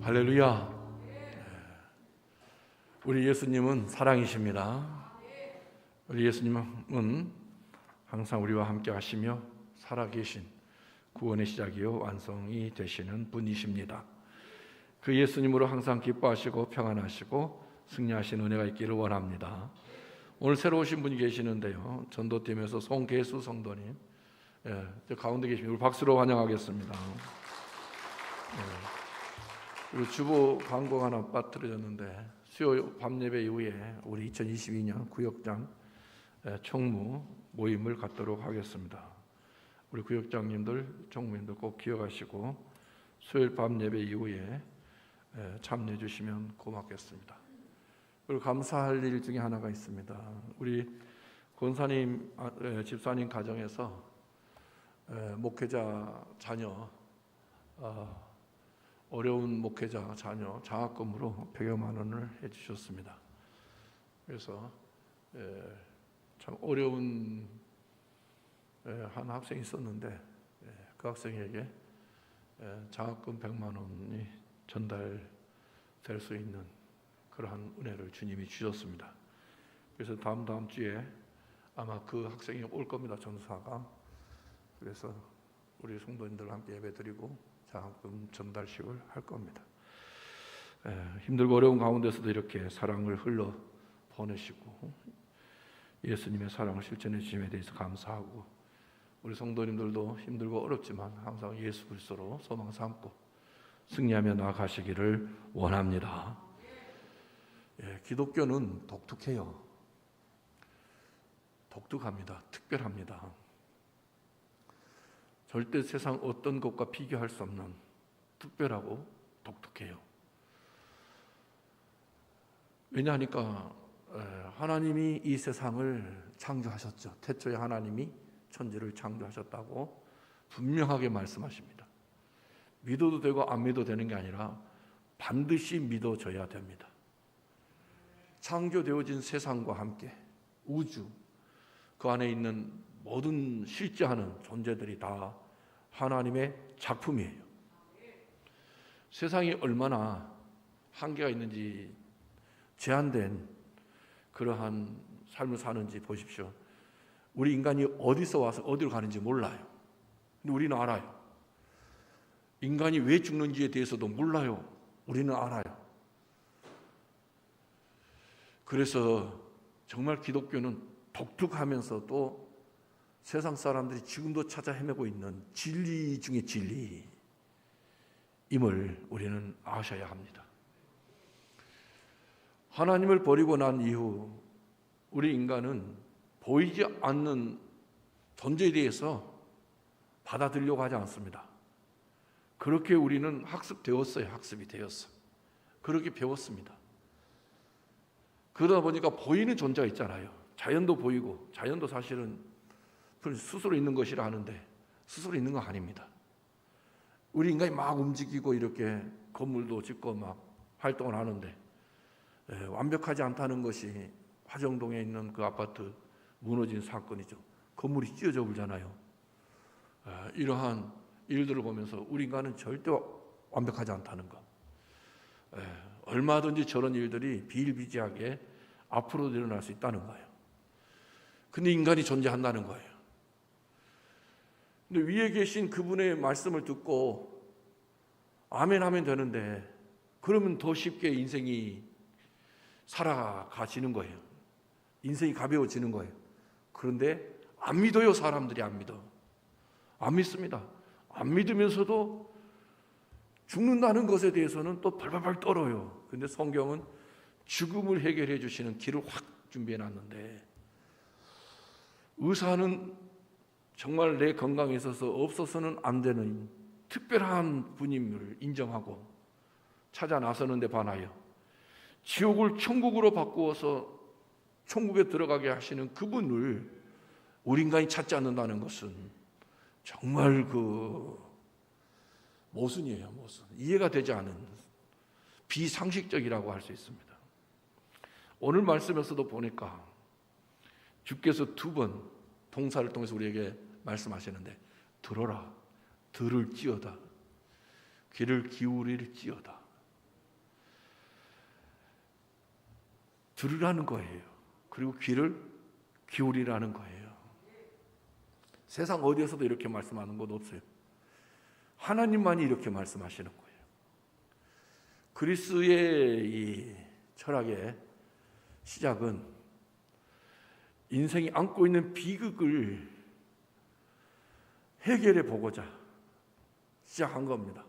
할렐루야. 우리 예수님은 사랑이십니다. 우리 예수님은 항상 우리와 함께 하시며 살아계신 구원의 시작이요 완성이 되시는 분이십니다. 그 예수님으로 항상 기뻐하시고 평안하시고 승리하신 은혜가 있기를 원합니다. 오늘 새로 오신 분이 계시는데요, 전도팀에서 송계수 성도님, 저 가운데 계십니다. 우리 박수로 환영하겠습니다. 그리고 주보 광고가 하나 빠뜨려졌는데, 수요 밤 예배 이후에 우리 2022년 구역장 총무 모임을 갖도록 하겠습니다. 우리 구역장님들, 총무님들 꼭 기억하시고 수요일 밤 예배 이후에 참여해 주시면 고맙겠습니다. 그리고 감사할 일 중에 하나가 있습니다. 우리 권사님, 집사님 가정에서 목회자 자녀, 어려운 목회자 자녀 장학금으로 100여만 원을 해주셨습니다. 그래서 참 어려운 한 학생이 있었는데, 그 학생에게 장학금 100만 원이 전달될 수 있는 그러한 은혜를 주님이 주셨습니다. 그래서 다음 주에 아마 그 학생이 올 겁니다. 전사가. 그래서 우리 성도님들과 함께 예배드리고 장학금 전달식을 할 겁니다. 힘들고 어려운 가운데서도 이렇게 사랑을 흘러 보내시고 예수님의 사랑을 실천해 주심에 대해서 감사하고, 우리 성도님들도 힘들고 어렵지만 항상 예수 그리스도로 소망 삼고 승리하며 나아가시기를 원합니다. 기독교는 독특해요. 독특합니다. 특별합니다. 절대 세상 어떤 것과 비교할 수 없는 특별하고 독특해요. 왜냐하니까 하나님이 이 세상을 창조하셨죠. 태초에 하나님이 천지를 창조하셨다고 분명하게 말씀하십니다. 믿어도 되고 안 믿어도 되는 게 아니라 반드시 믿어져야 됩니다. 창조되어진 세상과 함께 우주, 그 안에 있는 모든 실제하는 존재들이 다 하나님의 작품이에요. 세상이 얼마나 한계가 있는지, 제한된 그러한 삶을 사는지 보십시오. 우리 인간이 어디서 와서 어디로 가는지 몰라요. 근데 우리는 알아요. 인간이 왜 죽는지에 대해서도 몰라요. 우리는 알아요. 그래서 정말 기독교는 독특하면서도 세상 사람들이 지금도 찾아 헤매고 있는 진리 중의 진리임을 우리는 아셔야 합니다. 하나님을 버리고 난 이후 우리 인간은 보이지 않는 존재에 대해서 받아들이려고 하지 않습니다. 그렇게 우리는 학습되었어요. 학습이 되었어. 그렇게 배웠습니다. 그러다 보니까 보이는 존재가 있잖아요. 자연도 보이고, 자연도 사실은 스스로 있는 것이라 하는데 스스로 있는 건 아닙니다. 우리 인간이 막 움직이고 이렇게 건물도 짓고 막 활동을 하는데, 완벽하지 않다는 것이 화정동에 있는 그 아파트 무너진 사건이죠. 건물이 찢어져 불잖아요. 이러한 일들을 보면서 우리 인간은 절대 완벽하지 않다는 것, 얼마든지 저런 일들이 비일비재하게 앞으로 일어날 수 있다는 거예요. 근데 인간이 존재한다는 거예요. 근데 위에 계신 그분의 말씀을 듣고 아멘 하면 되는데, 그러면 더 쉽게 인생이 살아가시는 거예요. 인생이 가벼워지는 거예요. 그런데 안 믿어요. 사람들이 안 믿어. 안 믿습니다. 안 믿으면서도 죽는다는 것에 대해서는 또 벌벌벌 떨어요. 근데 성경은 죽음을 해결해 주시는 길을 확 준비해 놨는데, 의사는 정말 내 건강에 있어서 없어서는 안 되는 특별한 분임을 인정하고 찾아 나서는 데 반하여 지옥을 천국으로 바꾸어서 천국에 들어가게 하시는 그분을 우리 인간이 찾지 않는다는 것은 정말 모순이에요. 모순. 이해가 되지 않은 비상식적이라고 할 수 있습니다. 오늘 말씀에서도 보니까 주께서 2번 동사를 통해서 우리에게 말씀하시는데, 들어라, 들을지어다, 귀를 기울일지어다. 들으라는 거예요. 그리고 귀를 기울이라는 거예요. 세상 어디에서도 이렇게 말씀하는 것 없어요. 하나님만이 이렇게 말씀하시는 거예요. 그리스의 이 철학의 시작은 인생이 안고 있는 비극을 해결해 보고자 시작한 겁니다.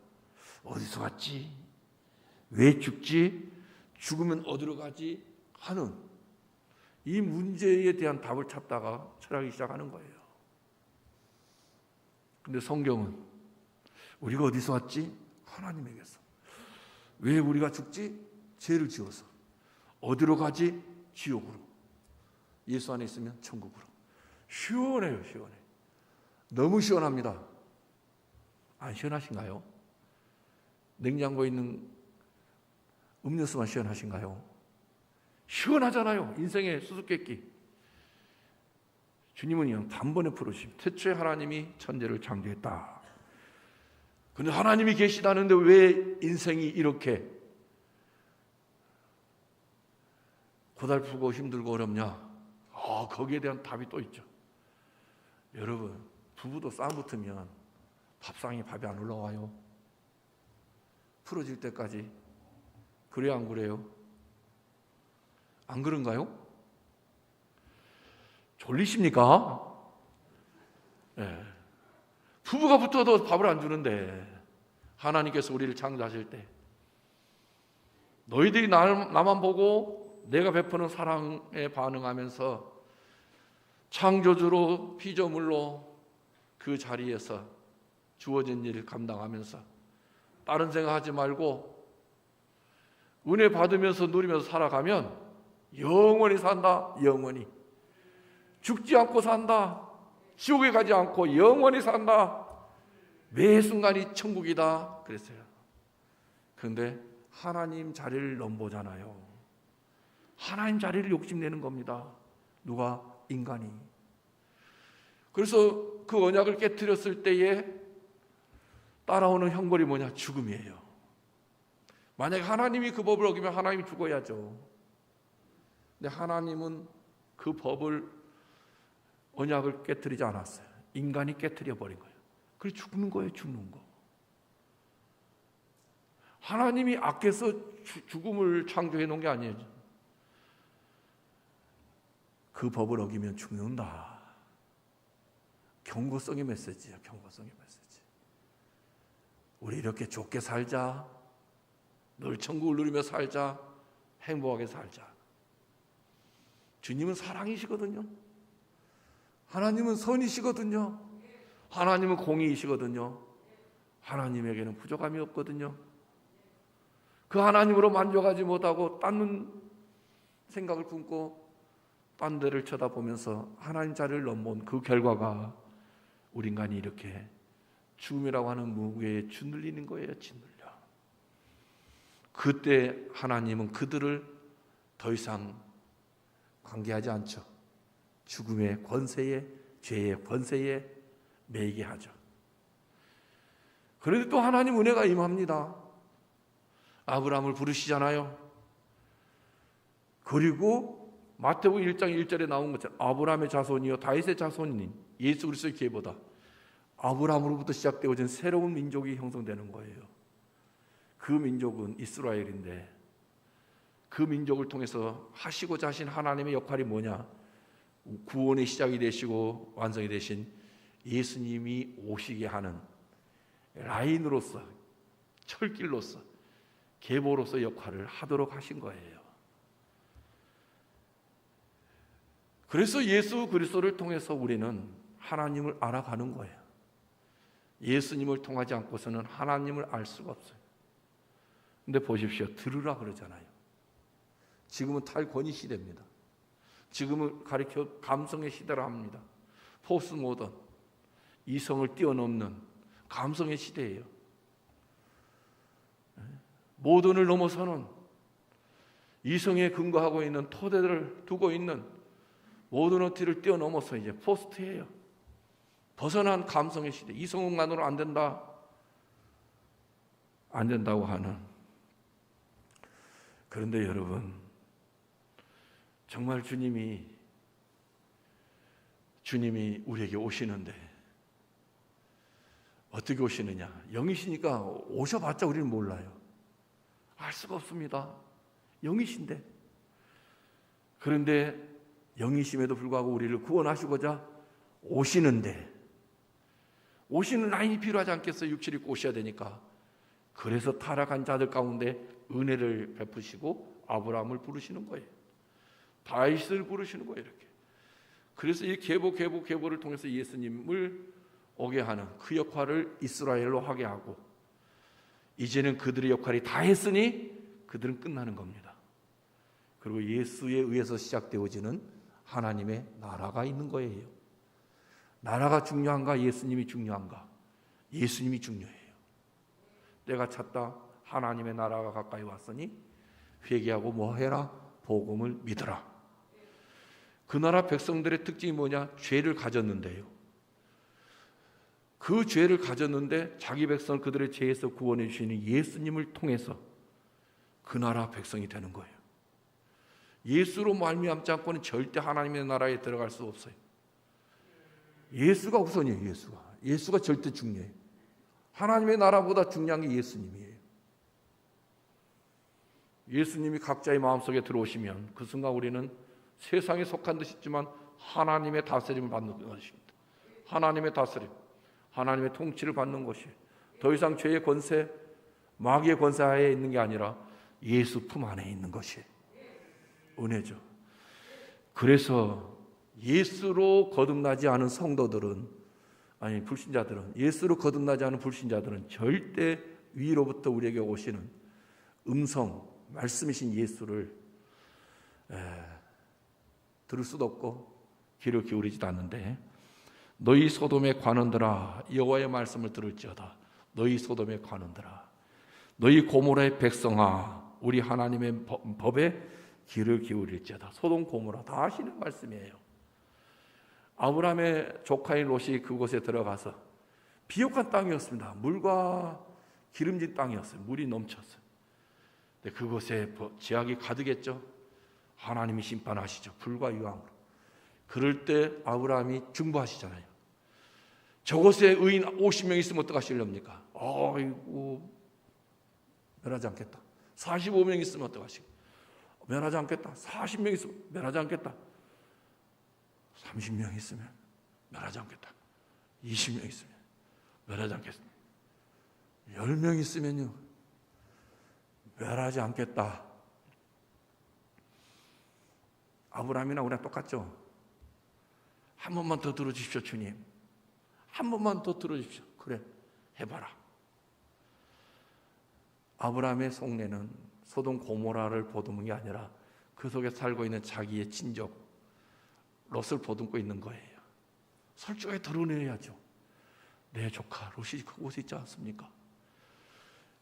어디서 왔지? 왜 죽지? 죽으면 어디로 가지? 하는 이 문제에 대한 답을 찾다가 철학이 시작하는 거예요. 근데 성경은 우리가 어디서 왔지? 하나님에게서. 왜 우리가 죽지? 죄를 지어서. 어디로 가지? 지옥으로. 예수 안에 있으면 천국으로. 시원해요, 시원해. 너무 시원합니다. 안 시원하신가요? 냉장고에 있는 음료수만 시원하신가요? 시원하잖아요. 인생의 수수께끼. 주님은 그냥 단번에 풀으십니다. 태초에 하나님이 천지를 창조했다. 근데 하나님이 계시다는데 왜 인생이 이렇게 고달프고 힘들고 어렵냐? 거기에 대한 답이 또 있죠. 여러분, 부부도 싸움 붙으면 밥상에 밥이 안 올라와요. 풀어질 때까지. 그래요, 안 그래요? 안 그런가요? 졸리십니까? 네. 부부가 붙어도 밥을 안 주는데 하나님께서 우리를 창조하실 때 너희들이 나만 보고 내가 베푸는 사랑에 반응하면서 창조주로 피조물로 그 자리에서 주어진 일을 감당하면서 다른 생각하지 말고 은혜 받으면서 누리면서 살아가면 영원히 산다. 영원히. 죽지 않고 산다. 지옥에 가지 않고 영원히 산다. 매 순간이 천국이다. 그랬어요. 그런데 하나님 자리를 넘보잖아요. 하나님 자리를 욕심내는 겁니다. 누가? 인간이. 그래서 그 언약을 깨트렸을 때에 따라오는 형벌이 뭐냐? 죽음이에요. 만약에 하나님이 그 법을 어기면 하나님이 죽어야죠. 근데 하나님은 그 법을 언약을 깨트리지 않았어요. 인간이 깨트려 버린 거예요. 그래서 죽는 거예요. 죽는 거. 하나님이 아껴서 죽음을 창조해 놓은 게 아니에요. 그 법을 어기면 죽는다. 경고성의 메시지야. 경고성의 메시지. 우리 이렇게 좋게 살자. 늘 천국을 누리며 살자. 행복하게 살자. 주님은 사랑이시거든요. 하나님은 선이시거든요. 하나님은 공의이시거든요. 하나님에게는 부족함이 없거든요. 그 하나님으로 만족하지 못하고 딴 생각을 품고 딴 데를 쳐다보면서 하나님 자리를 넘본 그 결과가 우리 인간이 이렇게 죽음이라고 하는 무게에 짓눌리는 거예요. 짓눌려. 그때 하나님은 그들을 더 이상 관계하지 않죠. 죽음의 권세에, 죄의 권세에 매이게 하죠. 그런데 또 하나님 은혜가 임합니다. 아브라함을 부르시잖아요. 그리고 마태복음 1장 1절에 나온 것처럼 아브라함의 자손이요 다윗의 자손인 예수 그리스도의 계보다 아브라함으로부터 시작되어진 새로운 민족이 형성되는 거예요. 그 민족은 이스라엘인데 그 민족을 통해서 하시고자 하신 하나님의 역할이 뭐냐? 구원의 시작이 되시고 완성이 되신 예수님이 오시게 하는 라인으로서, 철길로서, 계보로서 역할을 하도록 하신 거예요. 그래서 예수 그리스도를 통해서 우리는 하나님을 알아가는 거예요. 예수님을 통하지 않고서는 하나님을 알 수가 없어요. 근데 보십시오. 들으라 그러잖아요. 지금은 탈권위 시대입니다. 지금은 가리켜 감성의 시대라 합니다. 포스트 모던, 이성을 뛰어넘는 감성의 시대예요. 모던을 넘어서는 이성에 근거하고 있는 토대를 두고 있는 모더니티를 뛰어넘어서 이제 포스트예요. 벗어난 감성의 시대. 이성만으로 안 된다. 안 된다고 하는. 그런데 여러분, 정말 주님이 우리에게 오시는데 어떻게 오시느냐? 영이시니까 오셔봤자 우리는 몰라요. 알 수가 없습니다. 영이신데. 그런데 영이심에도 불구하고 우리를 구원하시고자 오시는데, 오시는 라인이 필요하지 않겠어요? 육체를 입고 오셔야 되니까. 그래서 타락한 자들 가운데 은혜를 베푸시고 아브라함을 부르시는 거예요. 다윗을 부르시는 거예요. 이렇게. 그래서 이 계보를 통해서 예수님을 오게 하는 그 역할을 이스라엘로 하게 하고, 이제는 그들의 역할이 다 했으니 그들은 끝나는 겁니다. 그리고 예수에 의해서 시작되어지는 하나님의 나라가 있는 거예요. 나라가 중요한가? 예수님이 중요한가? 예수님이 중요해요. 때가 찼다. 하나님의 나라가 가까이 왔으니 회개하고 뭐 해라? 복음을 믿어라. 그 나라 백성들의 특징이 뭐냐? 죄를 가졌는데요. 그 죄를 가졌는데 자기 백성을 그들의 죄에서 구원해 주시는 예수님을 통해서 그 나라 백성이 되는 거예요. 예수로 말미암지 않고는 절대 하나님의 나라에 들어갈 수 없어요. 예수가 우선이에요. 예수가 절대 중요해요. 하나님의 나라보다 중요한 게 예수님이에요. 예수님이 각자의 마음속에 들어오시면 그 순간 우리는 세상에 속한 듯 싶지만 하나님의 다스림을 받는 것입니다. 하나님의 다스림, 하나님의 통치를 받는 것이에요. 더 이상 죄의 권세, 마귀의 권세 하에 있는 게 아니라 예수 품 안에 있는 것이에요. 은혜죠. 그래서 예수로 거듭나지 않은 성도들은, 아니 불신자들은, 예수로 거듭나지 않은 불신자들은 절대 위로부터 우리에게 오시는 음성, 말씀이신 예수를 들을 수도 없고 귀를 기울이지도 않는데, 너희 소돔의 관원들아 여호와의 말씀을 들을지어다. 너희 소돔의 관원들아, 너희 고모라의 백성아, 우리 하나님의 법에 귀를 기울일지어다. 소돔 고모라 다 하시는 말씀이에요. 아브라함의 조카인 롯이 그곳에 들어가서 비옥한 땅이었습니다. 물과 기름진 땅이었어요. 물이 넘쳤어요. 근데 그곳에 죄악이 가득했죠. 하나님이 심판하시죠. 불과 유황으로. 그럴 때 아브라함이 중보하시잖아요. 저곳에 의인 50명 있으면 어떡하시렵니까? 아이고, 멸하지 않겠다. 45명 있으면 어떡하시겠? 멸하지 않겠다. 40명 있으면 멸하지 않겠다. 30명 있으면 멸하지 않겠다. 20명 있으면 멸하지 않겠다. 10명 있으면요 멸하지 않겠다. 아브라함이나 우리랑 똑같죠. 한 번만 더 들어주십시오. 주님, 한 번만 더 들어주십시오. 그래, 해봐라. 아브라함의 속내는 소돔 고모라를 보듬은 게 아니라 그 속에 살고 있는 자기의 친족 롯을 보듬고 있는 거예요. 솔직하게 드러내야죠. 내 조카 롯이 그곳에 있지 않습니까?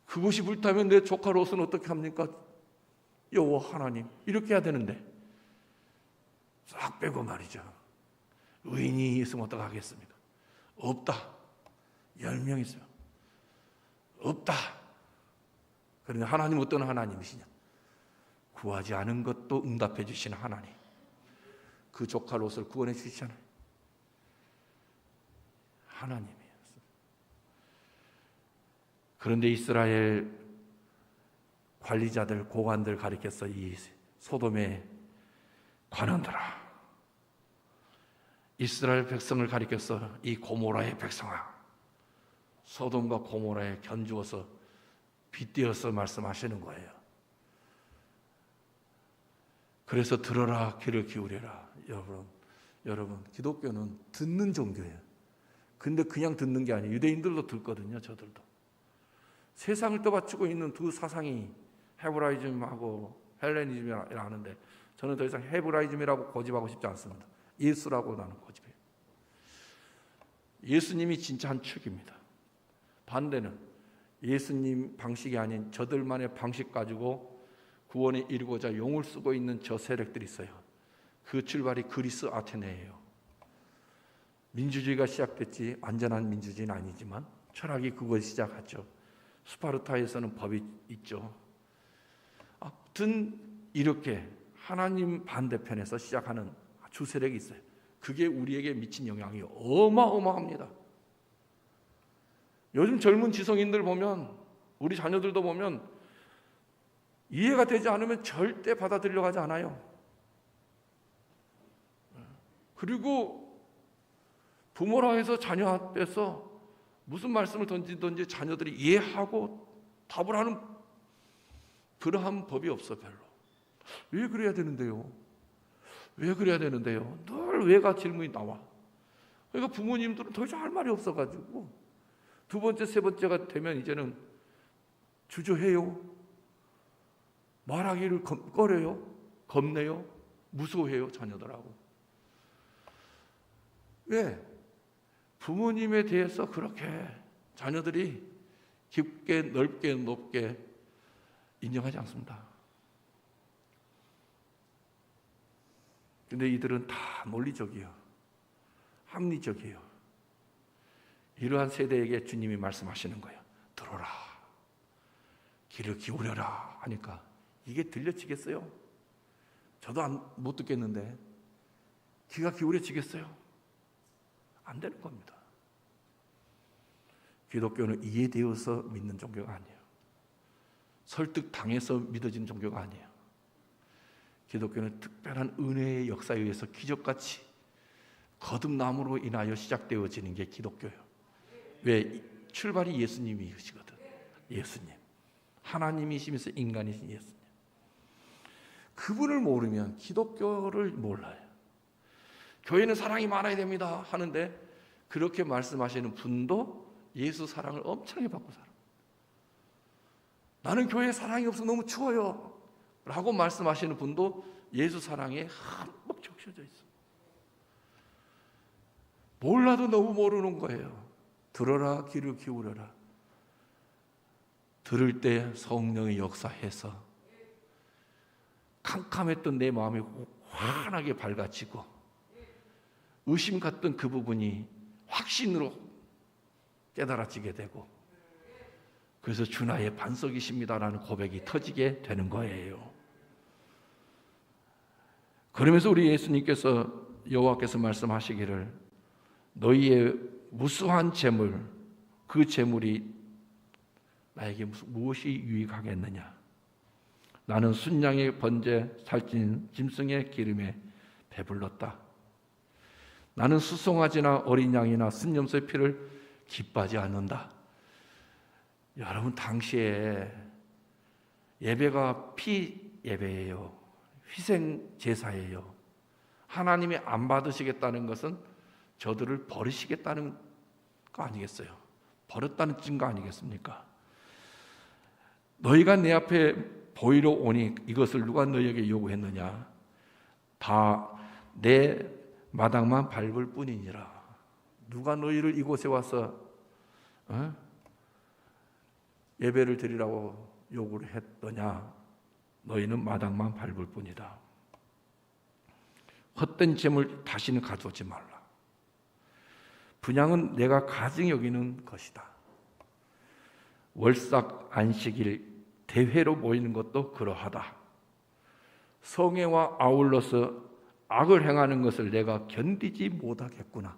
그곳이 불타면 내 조카 롯은 어떻게 합니까? 여호와 하나님, 이렇게 해야 되는데 싹 빼고 말이죠. 의인이 있으면 어떡하겠습니까? 없다. 10명 있으면 없다. 그런데 하나님 어떤 하나님이시냐? 구하지 않은 것도 응답해 주시는 하나님. 그 조카 롯을 구원해 주시잖아요. 하나님이었어요. 그런데 이스라엘 관리자들, 고관들 가리켜서 이 소돔의 관원들아, 이스라엘 백성을 가리켜서 이 고모라의 백성아, 소돔과 고모라에 견주어서 빗대어서 말씀하시는 거예요. 그래서 들어라, 귀를 기울여라. 여러분, 기독교는 듣는 종교예요. 근데 그냥 듣는 게 아니에요. 유대인들도 듣거든요. 저들도. 세상을 떠받치고 있는 두 사상이 헤브라이즘하고 헬레니즘이라 하는데, 저는 더 이상 헤브라이즘이라고 고집하고 싶지 않습니다. 예수라고 나는 고집해요. 예수님이 진짜 한 축입니다. 반대는 예수님 방식이 아닌 저들만의 방식 가지고 구원에 이르고자 용을 쓰고 있는 저 세력들이 있어요. 그 출발이 그리스 아테네예요. 민주주의가 시작됐지, 완전한 민주주의는 아니지만 철학이 그것이 시작했죠. 스파르타에서는 법이 있죠. 아무튼 이렇게 하나님 반대편에서 시작하는 주세력이 있어요. 그게 우리에게 미친 영향이 어마어마합니다. 요즘 젊은 지성인들 보면, 우리 자녀들도 보면 이해가 되지 않으면 절대 받아들이려고 하지 않아요. 그리고 부모라 해서 자녀 앞에서 무슨 말씀을 던지든지 자녀들이 이해하고 답을 하는 그러한 법이 없어. 별로. 왜 그래야 되는데요? 왜 그래야 되는데요? 늘 왜가 질문이 나와. 그러니까 부모님들은 더 이상 할 말이 없어가지고 두 번째, 세 번째가 되면 이제는 주저해요. 말하기를 꺼려요. 겁내요. 무서워해요. 자녀들하고. 왜? 부모님에 대해서 그렇게 자녀들이 깊게 넓게 높게 인정하지 않습니다. 근데 이들은 다 논리적이에요. 합리적이에요. 이러한 세대에게 주님이 말씀하시는 거예요. 들어라. 귀를 기울여라 하니까 이게 들려지겠어요? 저도 못 듣겠는데 귀가 기울여지겠어요? 안 되는 겁니다. 기독교는 이해되어서 믿는 종교가 아니에요. 설득당해서 믿어지는 종교가 아니에요. 기독교는 특별한 은혜의 역사에 의해서 기적같이 거듭남으로 인하여 시작되어지는 게 기독교예요. 왜? 출발이 예수님이시거든. 예수님. 하나님이시면서 인간이신 예수님. 그분을 모르면 기독교를 몰라요. 교회는 사랑이 많아야 됩니다 하는데 그렇게 말씀하시는 분도 예수 사랑을 엄청나게 받고 살아. 나는 교회에 사랑이 없어 너무 추워요 라고 말씀하시는 분도 예수 사랑에 한몫 적셔져 있어. 몰라도 너무 모르는 거예요. 들어라, 귀를 기울여라. 들을 때 성령의 역사해서 캄캄했던 내 마음이 환하게 밝아지고 의심 같던 그 부분이 확신으로 깨달아지게 되고 그래서 주 나의 반석이십니다라는 고백이 터지게 되는 거예요. 그러면서 우리 예수님께서 여호와께서 말씀하시기를 너희의 무수한 재물 그 재물이 나에게 무엇이 유익하겠느냐. 나는 순양의 번제 살찐 짐승의 기름에 배불렀다. 나는 수송아지나 어린 양이나 순염소의 피를 기뻐하지 않는다. 여러분 당시에 예배가 피 예배예요. 희생 제사예요. 하나님이 안 받으시겠다는 것은 저들을 버리시겠다는 거 아니겠어요? 버렸다는 증거 아니겠습니까? 너희가 내 앞에 보이러 오니 이것을 누가 너희에게 요구했느냐? 다 내 마당만 밟을 뿐이니라. 누가 너희를 이곳에 와서 예배를 드리라고 요구를 했더냐? 너희는 마당만 밟을 뿐이다. 헛된 재물 다시는 가져오지 말라. 분향은 내가 가증히 여기는 것이다. 월삭 안식일 대회로 모이는 것도 그러하다. 성회와 아울러서 악을 행하는 것을 내가 견디지 못하겠구나.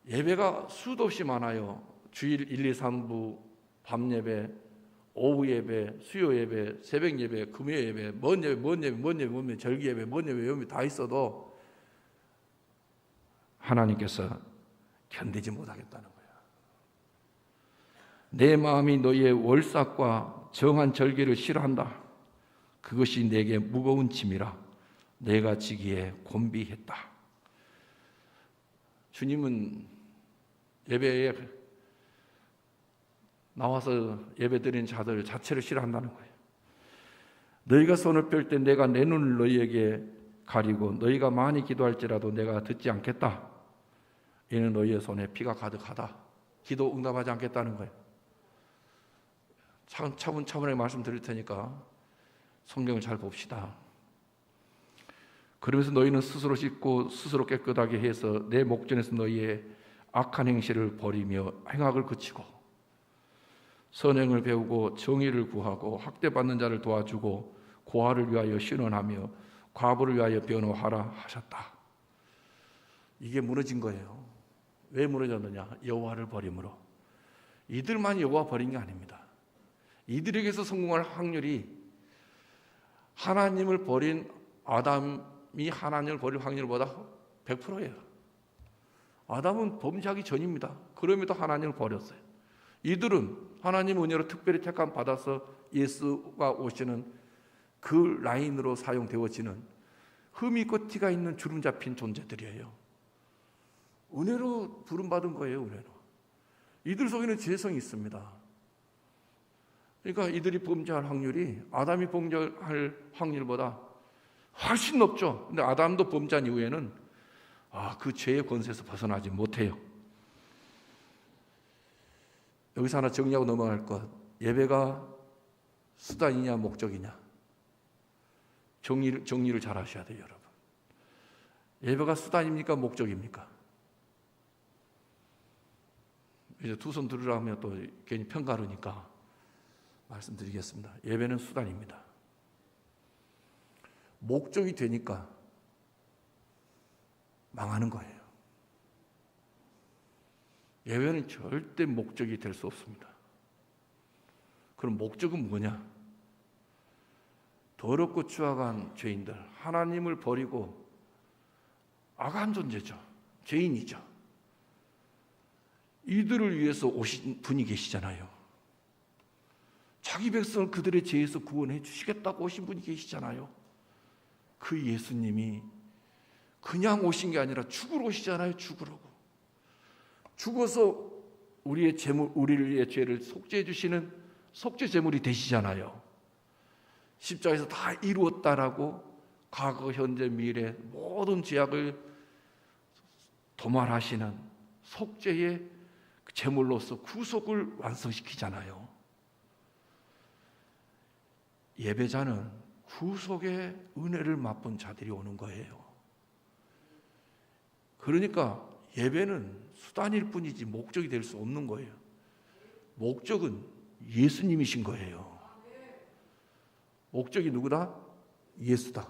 예배가 수도 없이 많아요. 주일 1, 2, 3부, 밤 예배, 오후 예배, 수요 예배, 새벽 예배, 금요 예배, 먼 예배, 절기 예배, 먼 예배 다 있어도 하나님께서 견디지 못하겠다는 거예요. 내 마음이 너희의 월삭과 정한 절기를 싫어한다. 그것이 내게 무거운 짐이라 내가 지기에 곤비했다. 주님은 예배에 나와서 예배드리는 자들 자체를 싫어한다는 거예요. 너희가 손을 펼 때 내가 내 눈을 너희에게 가리고 너희가 많이 기도할지라도 내가 듣지 않겠다. 이는 너희의 손에 피가 가득하다. 기도 응답하지 않겠다는 거예요. 차분차분하게 말씀드릴 테니까 성경을 잘 봅시다. 그러면서 너희는 스스로 씻고 스스로 깨끗하게 해서 내 목전에서 너희의 악한 행실을 버리며 행악을 그치고 선행을 배우고 정의를 구하고 학대받는 자를 도와주고 고아를 위하여 신원하며 과부를 위하여 변호하라 하셨다. 이게 무너진 거예요. 왜 무너졌느냐? 여호와를 버림으로. 이들만 여호와 버린 게 아닙니다. 이들에게서 성공할 확률이 하나님을 버린 아담이 하나님을 버릴 확률보다 100%예요. 아담은 범죄하기 전입니다. 그럼에도 하나님을 버렸어요. 이들은 하나님 은혜로 특별히 택함 받아서 예수가 오시는 그 라인으로 사용되어지는 흠이 있고 티가 있는 주름 잡힌 존재들이에요. 은혜로 부름받은 거예요. 은혜로. 이들 속에는 죄성이 있습니다. 그러니까 이들이 범죄할 확률이 아담이 범죄할 확률보다 훨씬 높죠. 근데 아담도 범죄한 이후에는 그 죄의 권세에서 벗어나지 못해요. 여기서 하나 정리하고 넘어갈 것. 예배가 수단이냐 목적이냐. 정리를 잘 하셔야 돼요, 여러분. 예배가 수단입니까? 목적입니까? 이제 두 손 들으라 하면 또 괜히 편가르니까 말씀드리겠습니다. 예배는 수단입니다. 목적이 되니까 망하는 거예요. 예배는 절대 목적이 될 수 없습니다. 그럼 목적은 뭐냐? 더럽고 추악한 죄인들, 하나님을 버리고 악한 존재죠. 죄인이죠. 이들을 위해서 오신 분이 계시잖아요. 자기 백성을 그들의 죄에서 구원해 주시겠다고 오신 분이 계시잖아요. 그 예수님이 그냥 오신 게 아니라 죽으러 오시잖아요. 죽어서 우리의 죄물, 우리의 죄를 속죄해 주시는 속죄 제물이 되시잖아요. 십자가에서 다 이루었다라고 과거, 현재, 미래 모든 죄악을 도말하시는 속죄의 제물로서 구속을 완성시키잖아요. 예배자는 구속의 은혜를 맛본 자들이 오는 거예요. 그러니까 예배는 수단일 뿐이지 목적이 될 수 없는 거예요. 목적은 예수님이신 거예요. 목적이 누구다? 예수다.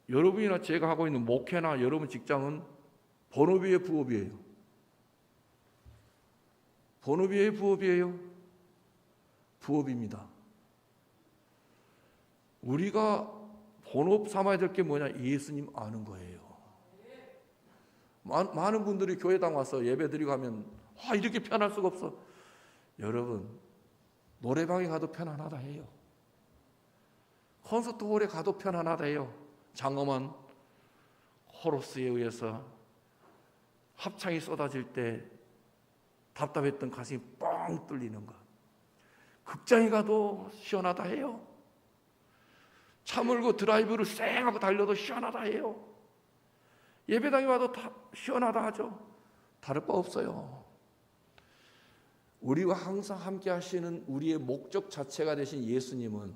여러분이나 제가 하고 있는 목회나 여러분 직장은 본업이에요, 부업이에요? 본업이에요, 부업이에요? 부업입니다. 우리가 본업 삼아야 될 게 뭐냐? 예수님 아는 거예요. 많은 분들이 교회당 와서 예배 드리고 하면 이렇게 편할 수가 없어. 여러분, 노래방에 가도 편안하다 해요. 콘서트홀에 가도 편안하다 해요. 장엄한 코러스에 의해서 합창이 쏟아질 때 답답했던 가슴이 뻥 뚫리는 것. 극장에 가도 시원하다 해요. 차 몰고 드라이브를 쌩 하고 달려도 시원하다 해요. 예배당에 와도 다 시원하다 하죠. 다를 바 없어요. 우리와 항상 함께 하시는 우리의 목적 자체가 되신 예수님은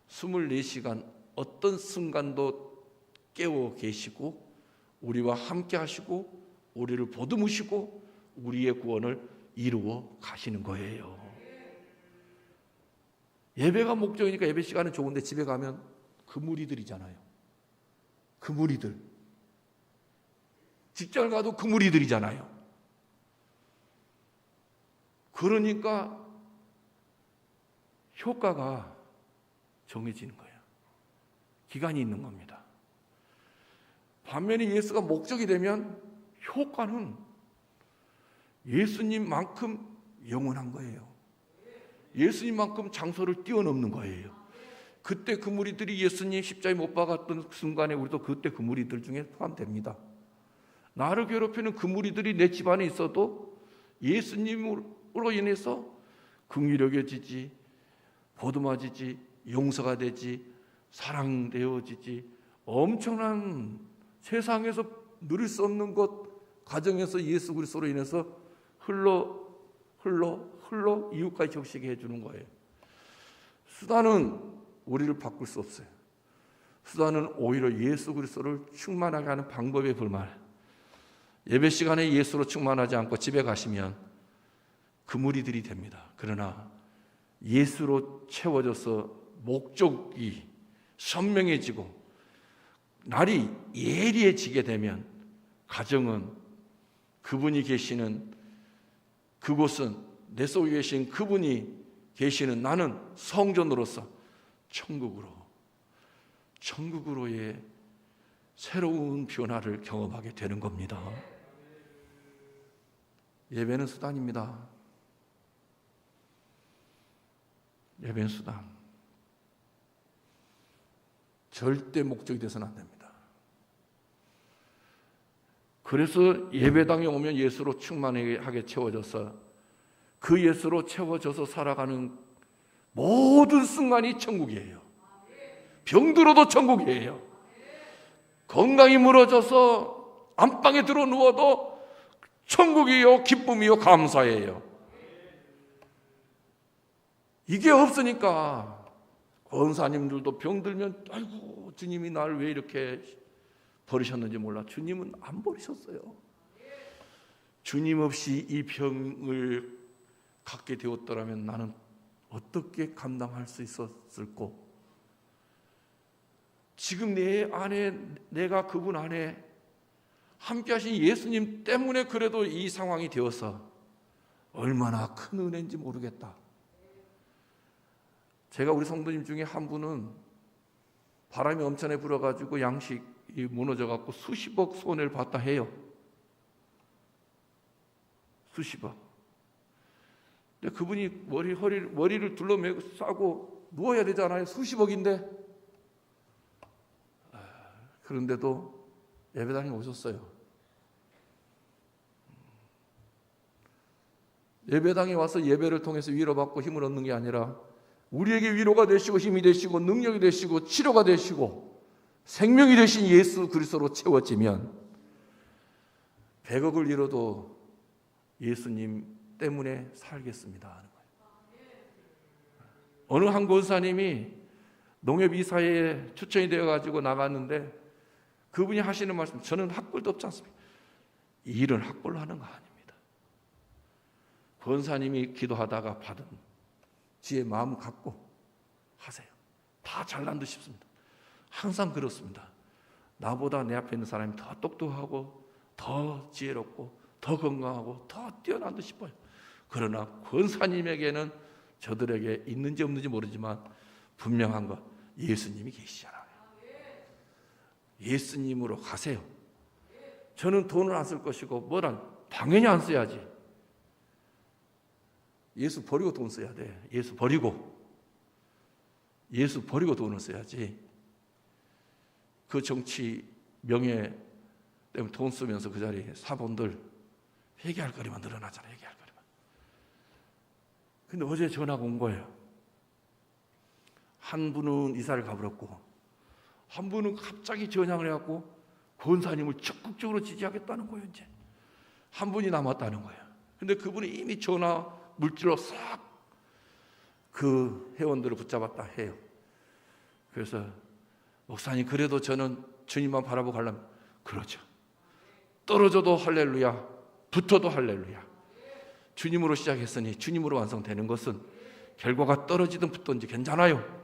24시간 어떤 순간도 깨워 계시고 우리와 함께 하시고 우리를 보듬으시고 우리의 구원을 이루어 가시는 거예요. 예배가 목적이니까 예배 시간은 좋은데 집에 가면 그 무리들이잖아요. 그 무리들. 직장을 가도 그 무리들이잖아요. 그러니까 효과가 정해지는 거예요. 기간이 있는 겁니다. 반면에 예수가 목적이 되면 효과는 예수님만큼 영원한 거예요. 예수님만큼 장소를 뛰어넘는 거예요. 그때 그 무리들이 예수님 십자가에 못 박았던 순간에 우리도 그때 그 무리들 중에 포함됩니다. 나를 괴롭히는 그 무리들이 내 집안에 있어도 예수님으로 인해서 긍휼히 여겨지지, 보듬어지지, 용서가 되지, 사랑되어지지, 엄청난 세상에서 누릴 수 없는 것 가정에서 예수 그리스도로 인해서 흘러 이웃까지 적시게 해주는 거예요. 수단은 우리를 바꿀 수 없어요. 수단은 오히려 예수 그리스도를 충만하게 하는 방법에 불과해요. 예배 시간에 예수로 충만하지 않고 집에 가시면 그 무리들이 됩니다. 그러나 예수로 채워져서 목적이 선명해지고 날이 예리해지게 되면 가정은 그분이 계시는 그곳은 내 속에 계신 그분이 계시는 나는 성전으로서 천국으로의 새로운 변화를 경험하게 되는 겁니다. 예배는 수단입니다. 예배는 수단. 절대 목적이 되어서는 안 됩니다. 그래서 예배당에 오면 예수로 충만하게 채워져서 그 예수로 채워져서 살아가는 모든 순간이 천국이에요. 병들어도 천국이에요. 건강이 무너져서 안방에 들어 누워도 천국이요, 기쁨이요, 감사예요. 이게 없으니까 권사님들도 병들면 아이고 주님이 나를 왜 이렇게 버리셨는지 몰라. 주님은 안 버리셨어요. 주님 없이 이 병을 갖게 되었더라면 나는 어떻게 감당할 수 있었을꼬? 지금 내 안에, 내가 그분 안에 함께 하신 예수님 때문에 그래도 이 상황이 되어서 얼마나 큰 은혜인지 모르겠다. 제가 우리 성도님 중에 한 분은 바람이 엄청나게 불어가지고 양식이 무너져갖고 수십억 손해를 봤다 해요. 수십억. 근데 그분이 머리를 둘러매고 싸고 누워야 되잖아요. 수십억인데. 그런데도 예배당에 오셨어요. 예배당에 와서 예배를 통해서 위로받고 힘을 얻는 게 아니라 우리에게 위로가 되시고 힘이 되시고 능력이 되시고 치료가 되시고 생명이 되신 예수 그리스도로 채워지면 100억을 잃어도 예수님 때문에 살겠습니다 하는 거예요. 어느 한 권사님이 농협이사회에 추천이 되어가지고 나갔는데 그분이 하시는 말씀, 저는 학벌도 없지 않습니다. 이 일은 학벌로 하는 거 아닙니다. 권사님이 기도하다가 받은 지혜 마음 갖고 하세요. 다 잘난 듯 싶습니다. 항상 그렇습니다. 나보다 내 앞에 있는 사람이 더 똑똑하고 더 지혜롭고 더 건강하고 더 뛰어난 듯 싶어요. 그러나 권사님에게는 저들에게 있는지 없는지 모르지만 분명한 것, 예수님이 계시잖아요. 예수님으로 가세요. 저는 돈을 안 쓸 것이고 뭐란 당연히 안 써야지. 예수 버리고 돈 써야 돼. 예수 버리고 돈을 써야지. 그 정치 명예 때문에 돈 쓰면서 그 자리에 사본들 회개할 거리만 늘어나잖아요. 회개할 거리만. 근데 어제 전화가 온 거예요. 한 분은 이사를 가버렸고 한 분은 갑자기 전향을 해갖고 권사님을 적극적으로 지지하겠다는 거예요. 이제 한 분이 남았다는 거예요. 근데 그분이 이미 전화 물질로 싹 그 회원들을 붙잡았다 해요. 그래서 목사님, 그래도 저는 주님만 바라보고 가려면, 그러죠. 떨어져도 할렐루야, 붙어도 할렐루야. 주님으로 시작했으니 주님으로 완성되는 것은 결과가 떨어지든 붙든지 괜찮아요.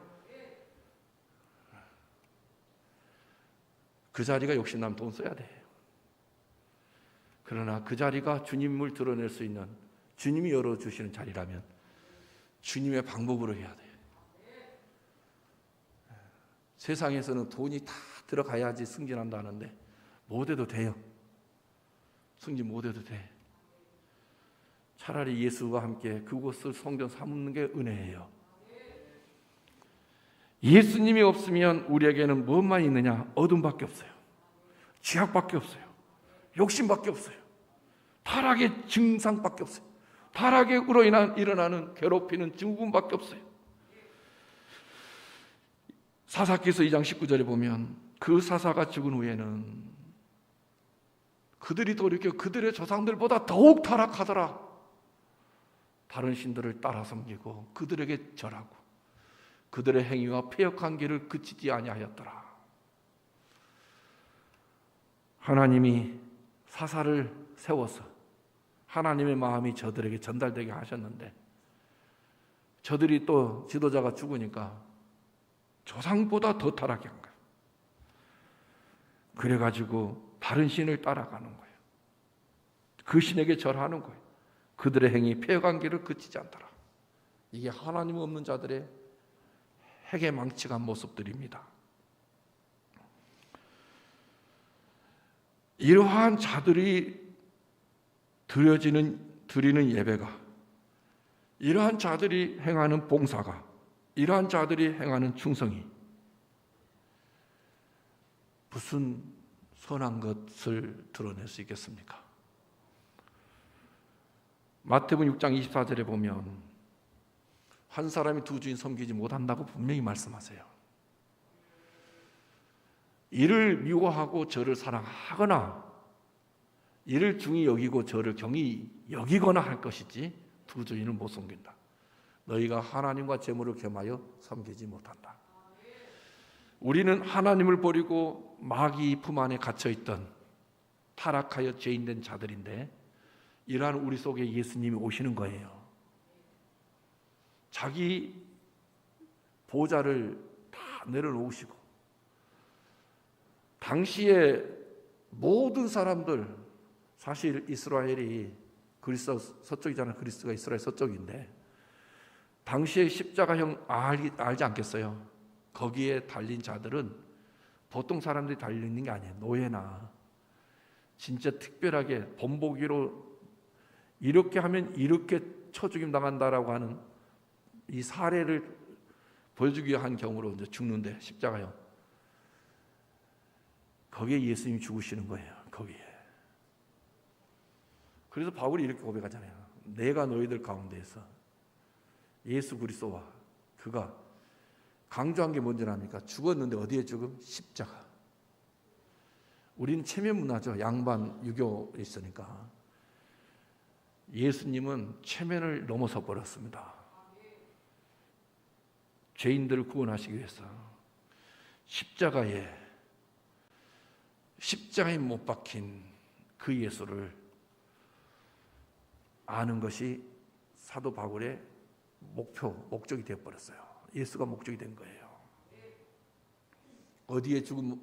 그 자리가 욕심나면 돈 써야 돼. 그러나 그 자리가 주님을 드러낼 수 있는, 주님이 열어주시는 자리라면 주님의 방법으로 해야 돼. 세상에서는 돈이 다 들어가야지 승진한다는데 못해도 돼요. 승진 못해도 돼. 차라리 예수와 함께 그곳을 성전 삼는 게 은혜예요. 예수님이 없으면 우리에게는 무엇만 있느냐? 어둠밖에 없어요. 죄악밖에 없어요. 욕심밖에 없어요. 타락의 증상밖에 없어요. 타락으로 일어나는 괴롭히는 증후군밖에 없어요. 사사기서 2장 19절에 보면 그 사사가 죽은 후에는 그들이 돌이켜 그들의 조상들보다 더욱 타락하더라. 다른 신들을 따라 섬기고 그들에게 절하고 그들의 행위와 패역한 길을 그치지 아니하였더라. 하나님이 사사를 세워서 하나님의 마음이 저들에게 전달되게 하셨는데 저들이 또 지도자가 죽으니까 조상보다 더 타락한 거예요. 그래가지고 다른 신을 따라가는 거예요. 그 신에게 절하는 거예요. 그들의 행위 폐관계를 그치지 않더라. 이게 하나님 없는 자들의 핵에 망측한 모습들입니다. 이러한 자들이 드리는 예배가, 이러한 자들이 행하는 봉사가, 이러한 자들이 행하는 충성이 무슨 선한 것을 드러낼 수 있겠습니까? 마태복음 6장 24절에 보면 한 사람이 두 주인 섬기지 못한다고 분명히 말씀하세요. 이를 미워하고 저를 사랑하거나 이를 중히 여기고 저를 경히 여기거나 할 것이지 두 주인을 못 섬긴다. 너희가 하나님과 재물을 겸하여 섬기지 못한다. 우리는 하나님을 버리고 마귀 품 안에 갇혀있던 타락하여 죄인된 자들인데 이러한 우리 속에 예수님이 오시는 거예요. 자기 보좌를 다 내려놓으시고 당시에 모든 사람들, 사실 이스라엘이 그리스 서쪽이잖아요. 그리스가 이스라엘 서쪽인데 당시에 십자가형 알지 않겠어요? 거기에 달린 자들은 보통 사람들이 달리는 게 아니에요. 노예나 진짜 특별하게 본보기로 이렇게 하면 이렇게 쳐죽임 당한다라고 하는 이 사례를 보여주기 위한 경우로 이제 죽는데 십자가형. 거기에 예수님이 죽으시는 거예요. 거기에. 그래서 바울이 이렇게 고백하잖아요. 내가 너희들 가운데에서 예수 그리스도와 그가 강조한 게 뭔지 압니까? 죽었는데 어디에 죽음? 십자가. 우리는 체면 문화죠. 양반 유교에 있으니까. 예수님은 체면을 넘어서 버렸습니다. 죄인들을 구원하시기 위해서 십자가에 못 박힌 그 예수를 아는 것이 사도 바울의 목적이 되어버렸어요. 예수가 목적이 된 거예요. 어디에 죽은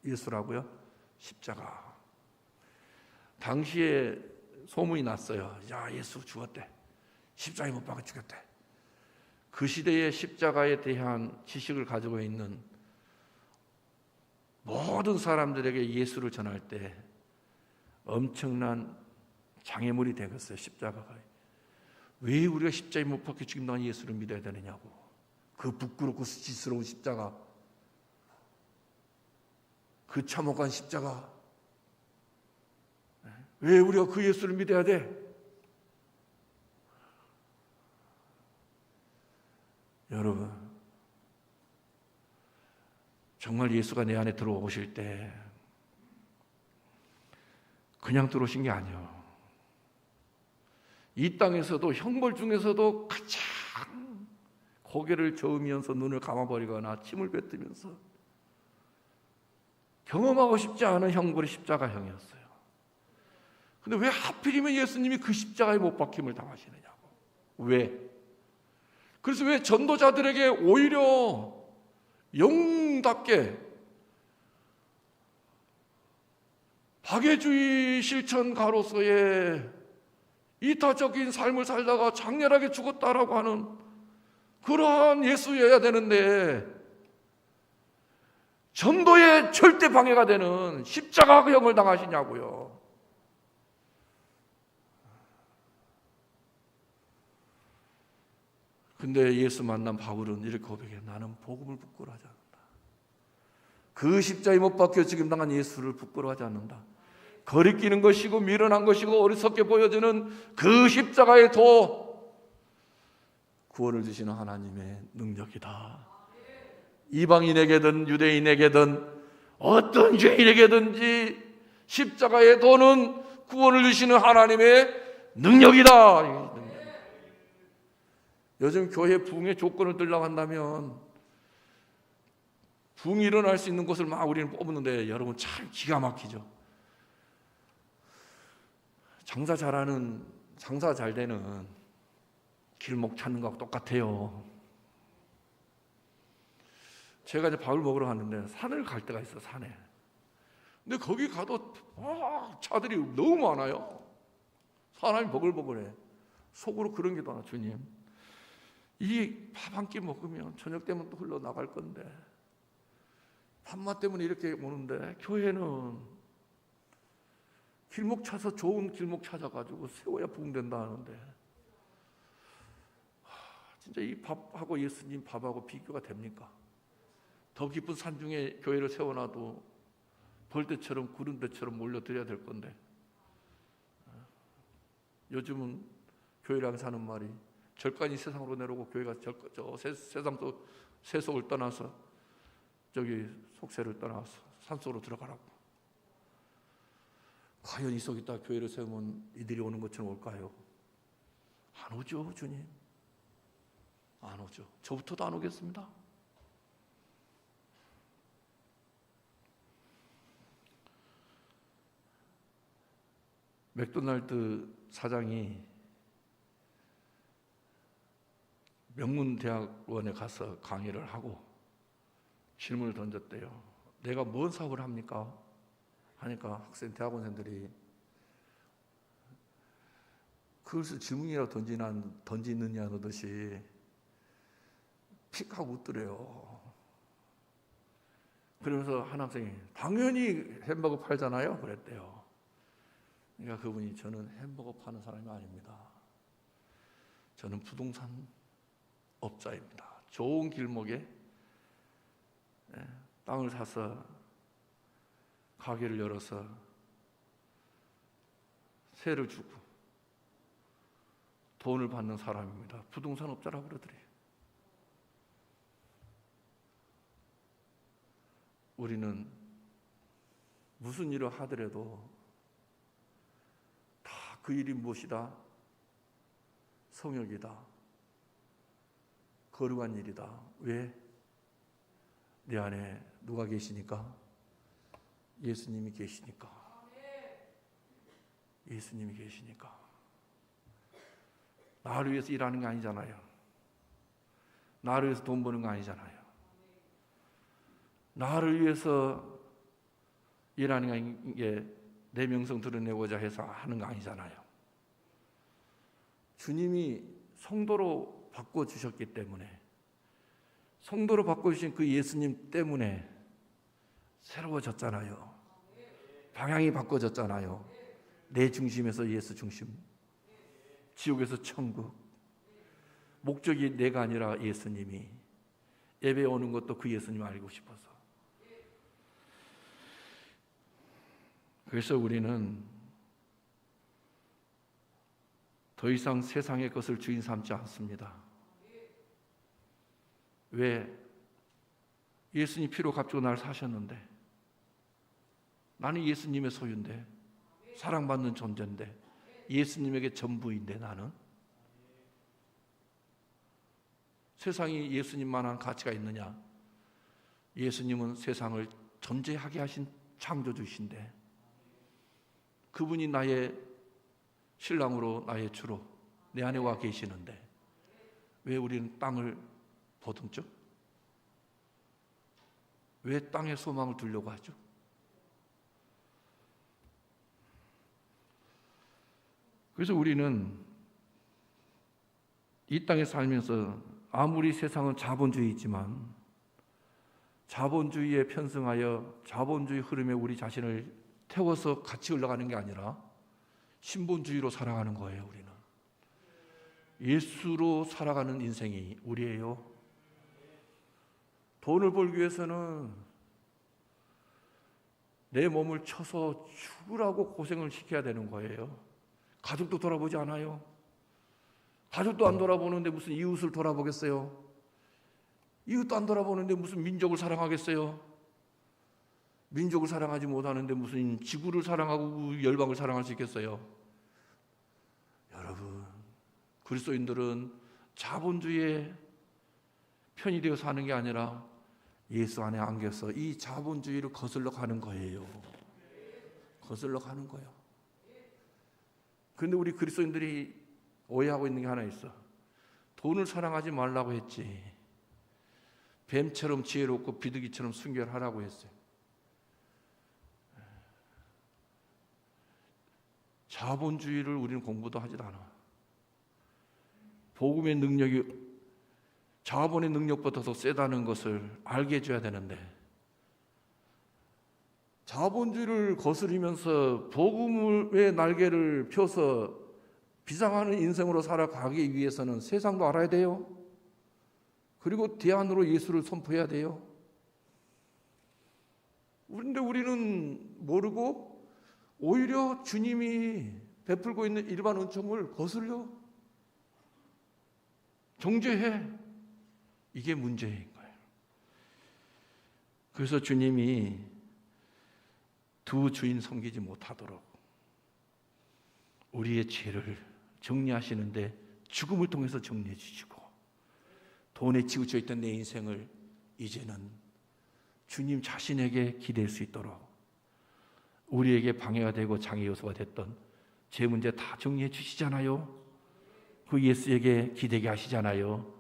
예수라고요? 십자가. 당시에 소문이 났어요. 야, 예수 죽었대. 십자가에 못 박아 죽였대. 그 시대의 십자가에 대한 지식을 가지고 있는 모든 사람들에게 예수를 전할 때 엄청난 장애물이 되겠어요. 십자가가. 왜 우리가 십자가에 못 박혀 죽임당한 예수를 믿어야 되느냐고. 그 부끄럽고 수치스러운 십자가, 그 참혹한 십자가, 왜 우리가 그 예수를 믿어야 돼? 여러분, 정말 예수가 내 안에 들어오실 때 그냥 들어오신 게 아니에요. 이 땅에서도 형벌 중에서도 가장 고개를 저으면서 눈을 감아버리거나 침을 뱉으면서 경험하고 싶지 않은 형벌이 십자가형이었어요. 근데 왜 하필이면 예수님이 그 십자가에 못 박힘을 당하시느냐고. 왜? 그래서 왜 전도자들에게 오히려 영웅답게 박해주의 실천가로서의 이타적인 삶을 살다가 장렬하게 죽었다라고 하는 그러한 예수여야 되는데 전도에 절대 방해가 되는 십자가형을 당하시냐고요. 근데 예수 만난 바울은 이렇게 고백해. 나는 복음을 부끄러워하지 않는다. 그 십자가에 못 박혀 지금 당한 예수를 부끄러워하지 않는다. 거리끼는 것이고 미련한 것이고 어리석게 보여지는 그 십자가의 도 구원을 주시는 하나님의 능력이다. 이방인에게든 유대인에게든 어떤 죄인에게든지 십자가의 도는 구원을 주시는 하나님의 능력이다. 요즘 교회 부흥의 조건을 들라고 한다면 부흥이 일어날 수 있는 곳을 막 우리는 뽑는데 여러분 참 기가 막히죠. 장사 잘 되는 길목 찾는 거하고 똑같아요. 제가 이제 밥을 먹으러 갔는데 산을 갈 때가 있어, 산에. 근데 거기 가도 차들이 너무 많아요. 사람이 버글버글해. 속으로 그런 게 나, 주님, 이 밥 한 끼 먹으면 저녁 되면 또 흘러나갈 건데 밥맛 때문에 이렇게 오는데 교회는 길목 찾아서 좋은 길목 찾아가지고 세워야 부흥된다 하는데 진짜 이 밥하고 예수님 밥하고 비교가 됩니까? 더 깊은 산중에 교회를 세워놔도 벌떼처럼 구름대처럼 몰려들어야 될 건데 요즘은 교회랑 사는 말이 절간이 세상으로 내려오고 교회가 저 세상 속 세속을 떠나서 저기 속세를 떠나서 산속으로 들어가라고. 과연 이 속에다 교회를 세우면 이들이 오는 것처럼 올까요? 안 오죠, 주님. 안 오죠. 저부터도 안 오겠습니다. 맥도날드 사장이 명문대학원에 가서 강의를 하고 질문을 던졌대요. 내가 뭔 사업을 합니까? 하니까 대학원생들이 그것을 질문이라고 던지느냐 하듯이 픽 하고 웃더래요. 그러면서 한 학생이 당연히 햄버거 팔잖아요 그랬대요. 그러니까 그분이 저는 햄버거 파는 사람이 아닙니다. 저는 부동산 업자입니다. 좋은 길목에 땅을 사서 가게를 열어서 세를 주고 돈을 받는 사람입니다. 부동산 업자라고 그러더래요. 우리는 무슨 일을 하더라도 다 그 일이 무엇이다? 성역이다. 거룩한 일이다. 왜? 내 안에 누가 계시니까? 예수님이 계시니까. 예수님이 계시니까. 나를 위해서 일하는 게 아니잖아요. 나를 위해서 돈 버는 거 아니잖아요. 나를 위해서 일하는 게 내 명성 드러내고자 해서 하는 거 아니잖아요. 주님이 성도로 바꿔주셨기 때문에, 성도로 바꿔주신 그 예수님 때문에 새로워졌잖아요. 방향이 바꿔졌잖아요. 내 중심에서 예수 중심, 지옥에서 천국. 목적이 내가 아니라 예수님이. 예배에 오는 것도 그 예수님 알고 싶어서. 그래서 우리는 더 이상 세상의 것을 주인 삼지 않습니다. 왜? 예수님 피로 값주고 날 사셨는데, 나는 예수님의 소유인데, 사랑받는 존재인데, 예수님에게 전부인데, 나는 세상이 예수님만한 가치가 있느냐? 예수님은 세상을 존재하게 하신 창조주신데 그분이 나의 신랑으로, 나의 주로 내 안에 와 계시는데 왜 우리는 땅을 보듬죠? 왜 땅에 소망을 두려고 하죠? 그래서 우리는 이 땅에 살면서 아무리 세상은 자본주의이지만 자본주의에 편승하여 자본주의 흐름에 우리 자신을 태워서 같이 흘러가는 게 아니라 신본주의로 살아가는 거예요. 우리는 예수로 살아가는 인생이 우리예요. 돈을 벌기 위해서는 내 몸을 쳐서 죽으라고 고생을 시켜야 되는 거예요. 가족도 돌아보지 않아요. 가족도 안 돌아보는데 무슨 이웃을 돌아보겠어요? 이웃도 안 돌아보는데 무슨 민족을 사랑하겠어요? 민족을 사랑하지 못하는데 무슨 지구를 사랑하고 열방을 사랑할 수 있겠어요? 여러분, 그리스도인들은 자본주의에 편이 되어 사는 게 아니라 예수 안에 안겨서 이 자본주의를 거슬러 가는 거예요. 거슬러 가는 거예요. 그런데 우리 그리스도인들이 오해하고 있는 게 하나 있어. 돈을 사랑하지 말라고 했지. 뱀처럼 지혜롭고 비둘기처럼 순결하라고 했어요. 자본주의를 우리는 공부도 하지도 않아. 복음의 능력이 자본의 능력보다 더 세다는 것을 알게 해줘야 되는데, 자본주의를 거스리면서 복음의 날개를 펴서 비상하는 인생으로 살아가기 위해서는 세상도 알아야 돼요. 그리고 대안으로 예수를 선포해야 돼요. 그런데 우리는 모르고 오히려 주님이 베풀고 있는 일반 은총을 거슬려 정죄해. 이게 문제인 거예요. 그래서 주님이 두 주인 섬기지 못하도록 우리의 죄를 정리하시는데 죽음을 통해서 정리해 주시고, 돈에 치우쳐 있던 내 인생을 이제는 주님 자신에게 기댈 수 있도록 우리에게 방해가 되고 장애 요소가 됐던 제 문제 다 정리해 주시잖아요. 그 예수에게 기대게 하시잖아요.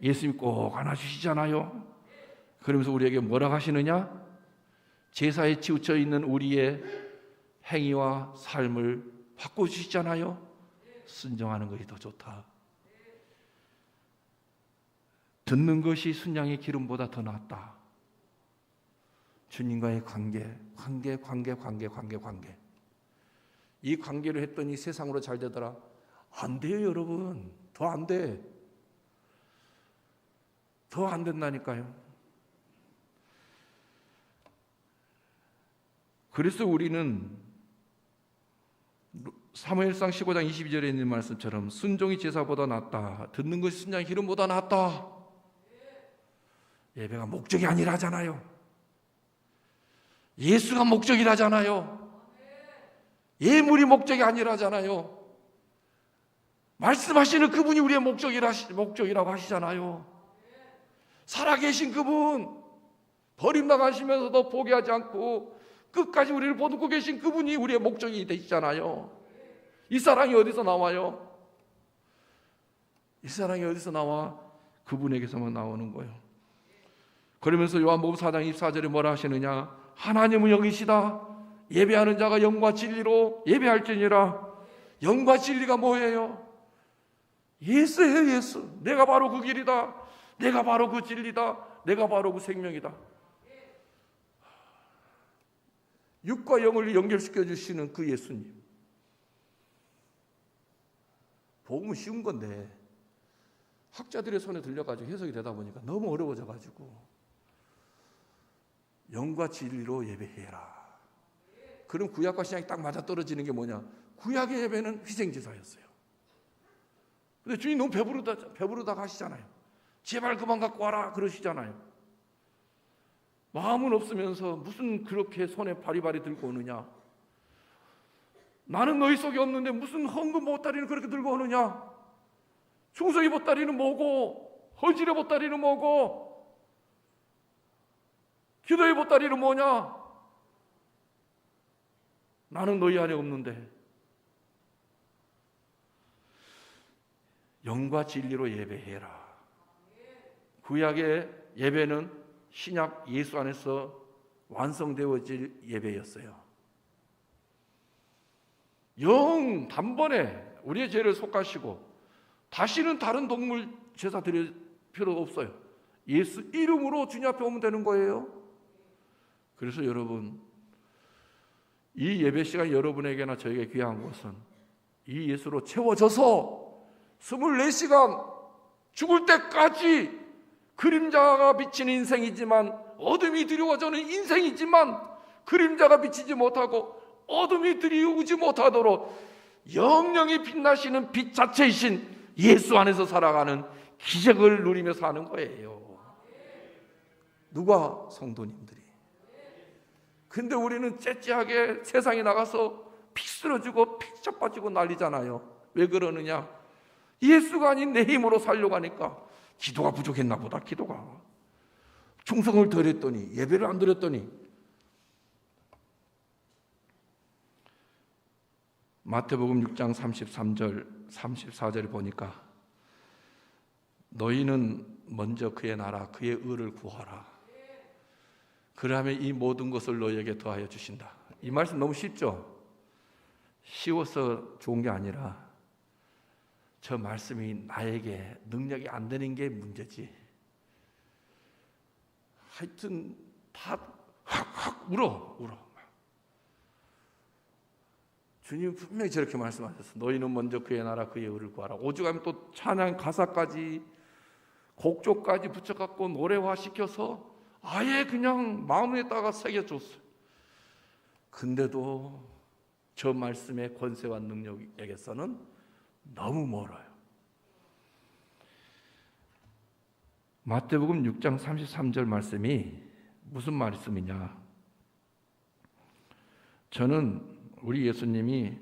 예수님 꼭 안아주시잖아요. 그러면서 우리에게 뭐라고 하시느냐? 제사에 치우쳐 있는 우리의 행위와 삶을 바꿔주시잖아요. 순종하는 것이 더 좋다. 듣는 것이 순양의 기름보다 더 낫다. 주님과의 관계. 이 관계를 했더니 세상으로 잘 되더라. 안 돼요, 여러분. 더 안 돼. 더 안 된다니까요. 그래서 우리는 사무엘상 15장 22절에 있는 말씀처럼 순종이 제사보다 낫다. 듣는 것이 순양의 기름보다 낫다. 예배가 목적이 아니라잖아요. 예수가 목적이라잖아요. 예물이 목적이 아니라잖아요. 말씀하시는 그분이 우리의 목적이라고 하시잖아요. 살아계신 그분, 버림당하시면서도 포기하지 않고 끝까지 우리를 보듬고 계신 그분이 우리의 목적이 되시잖아요. 이 사랑이 어디서 나와요? 이 사랑이 어디서 나와? 그분에게서만 나오는 거예요. 그러면서 요한복음 4장 24절에 뭐라 하시느냐? 하나님은 영이시다. 예배하는 자가 영과 진리로 예배할지니라. 영과 진리가 뭐예요? 예수예요, 예수. 내가 바로 그 길이다. 내가 바로 그 진리다. 내가 바로 그 생명이다. 육과 영을 연결시켜 주시는 그 예수님. 복음은 쉬운 건데 학자들의 손에 들려가지고 해석이 되다 보니까 너무 어려워져가지고 영과 진리로 예배해라. 그럼 구약과 신약이 딱 맞아떨어지는 게 뭐냐? 구약의 예배는 희생제사였어요. 근데 주님 너무 배부르다 하시잖아요. 제발 그만 갖고 와라 그러시잖아요. 마음은 없으면서 무슨 그렇게 손에 바리바리 들고 오느냐? 나는 너희 속에 없는데 무슨 헌금 보따리는 그렇게 들고 오느냐? 충성의 보따리는 뭐고, 헌신의 보따리는 뭐고, 기도의 보따리는 뭐냐? 나는 너희 안에 없는데. 영과 진리로 예배해라. 구약의 예배는 신약 예수 안에서 완성되어질 예배였어요. 영 단번에 우리의 죄를 속하시고 다시는 다른 동물 제사 드릴 필요가 없어요. 예수 이름으로 주님 앞에 오면 되는 거예요. 그래서 여러분, 이 예배 시간 여러분에게나 저에게 귀한 것은 이 예수로 채워져서 24시간 죽을 때까지 그림자가 비치는 인생이지만, 어둠이 드리워지는 인생이지만 그림자가 비치지 못하고 어둠이 드리우지 못하도록 영영이 빛나시는 빛 자체이신 예수 안에서 살아가는 기적을 누리며 사는 거예요. 누가? 성도님들이. 근데 우리는 째째하게 세상에 나가서 피 쓰러지고 피 자빠지고 난리잖아요. 왜 그러느냐? 예수가 아닌 내 힘으로 살려고 하니까 기도가 부족했나 보다. 기도가 충성을 덜 했더니, 예배를 안 드렸더니. 마태복음 6장 33절 34절을 보니까 너희는 먼저 그의 나라 그의 의를 구하라. 그러면 이 모든 것을 너희에게 더하여 주신다. 이 말씀 너무 쉽죠? 쉬워서 좋은 게 아니라 저 말씀이 나에게 능력이 안 되는 게 문제지. 하여튼 다 확 울어. 주님 분명히 저렇게 말씀하셨어. 너희는 먼저 그의 나라 그의 의를 구하라. 오죽하면 또 찬양 가사까지 곡조까지 붙여갖고 노래화 시켜서 아예 그냥 마음에다가 새겨줬어요. 근데도 저 말씀의 권세와 능력에게서는 너무 멀어요. 마태복음 6장 33절 말씀이 무슨 말씀이냐? 저는 우리 예수님이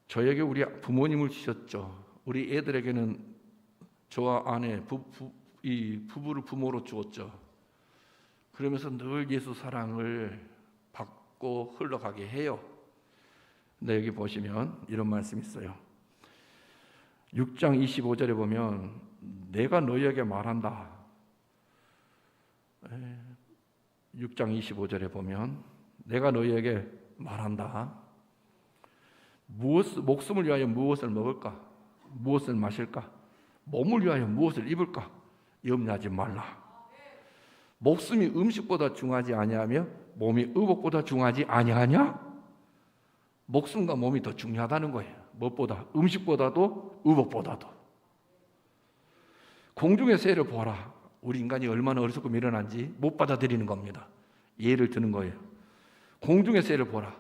저에게 우리 부모님을 주셨죠. 우리 애들에게는 저와 아내 이 부부를 부모로 주었죠. 그러면서 늘 예수 사랑을 받고 흘러가게 해요. 근데 여기 보시면 이런 말씀이 있어요. 6장 25절에 보면 내가 너희에게 말한다. 6장 25절에 보면 내가 너희에게 말한다. 목숨을 위하여 무엇을 먹을까? 무엇을 마실까? 몸을 위하여 무엇을 입을까? 염려하지 말라. 목숨이 음식보다 중하지 아니하며 몸이 의복보다 중하지 아니하냐? 목숨과 몸이 더 중요하다는 거예요. 무엇보다? 음식보다도 의복보다도. 공중의 새를 보라. 우리 인간이 얼마나 어리석고 미련한지 못 받아들이는 겁니다. 예를 드는 거예요. 공중의 새를 보라.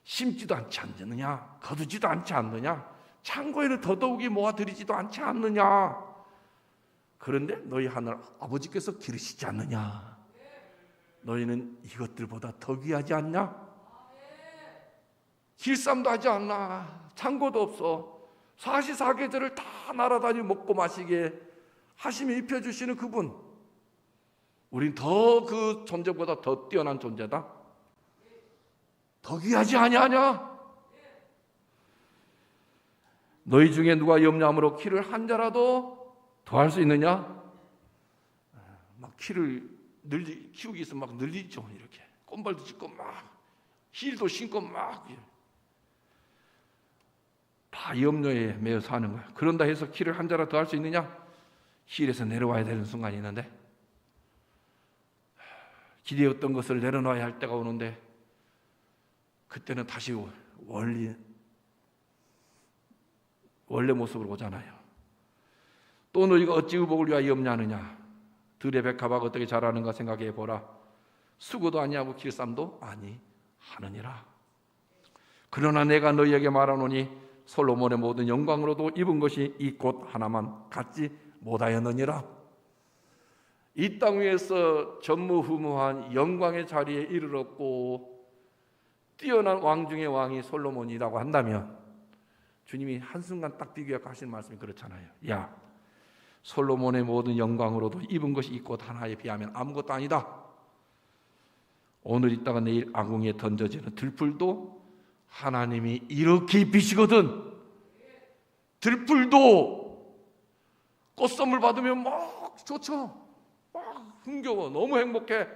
심지도 않지 않느냐? 거두지도 않지 않느냐? 창고에는 더더욱이 모아들이지도 않지 않느냐? 그런데 너희 하늘 아버지께서 기르시지 않느냐? 너희는 이것들보다 더 귀하지 않냐? 길쌈도 하지 않나? 창고도 없어. 사시사계절을 다 날아다니 먹고 마시게 하시며 입혀주시는 그분, 우린 더 그 존재보다 더 뛰어난 존재다? 더 귀하지 아니하냐? 너희 중에 누가 염려함으로 키를 한 자라도 더할 수 있느냐? 막 키를 키우기 있으면 막 늘리죠. 이렇게 꼼발도 짚고 막 힐도 신고 막 다 염려에 매여 사는 거야. 그런다 해서 키를 한 자라 더할 수 있느냐? 힐에서 내려와야 되는 순간이 있는데, 기대었던 것을 내려놔야 할 때가 오는데, 그때는 다시 원래 모습으로 오잖아요. 또 너희가 어찌 의복을 위하여 염려하느냐? 들의 백합화가 어떻게 자라는가 생각해 보라. 수고도 아니하고 길쌈도 아니하느니라. 그러나 내가 너희에게 말하노니 솔로몬의 모든 영광으로도 입은 것이 이 꽃 하나만 갖지 못하였느니라. 이 땅 위에서 전무후무한 영광의 자리에 이르렀고 뛰어난 왕 중의 왕이 솔로몬이라고 한다면, 주님이 한순간 딱 비교하시는 말씀이 그렇잖아요. 야, 솔로몬의 모든 영광으로도 입은 것이 이 꽃 하나에 비하면 아무것도 아니다. 오늘 있다가 내일 아궁이에 던져지는 들풀도 하나님이 이렇게 입히시거든. 들풀도 꽃선물 받으면 막 좋죠. 막 흥겨워. 너무 행복해.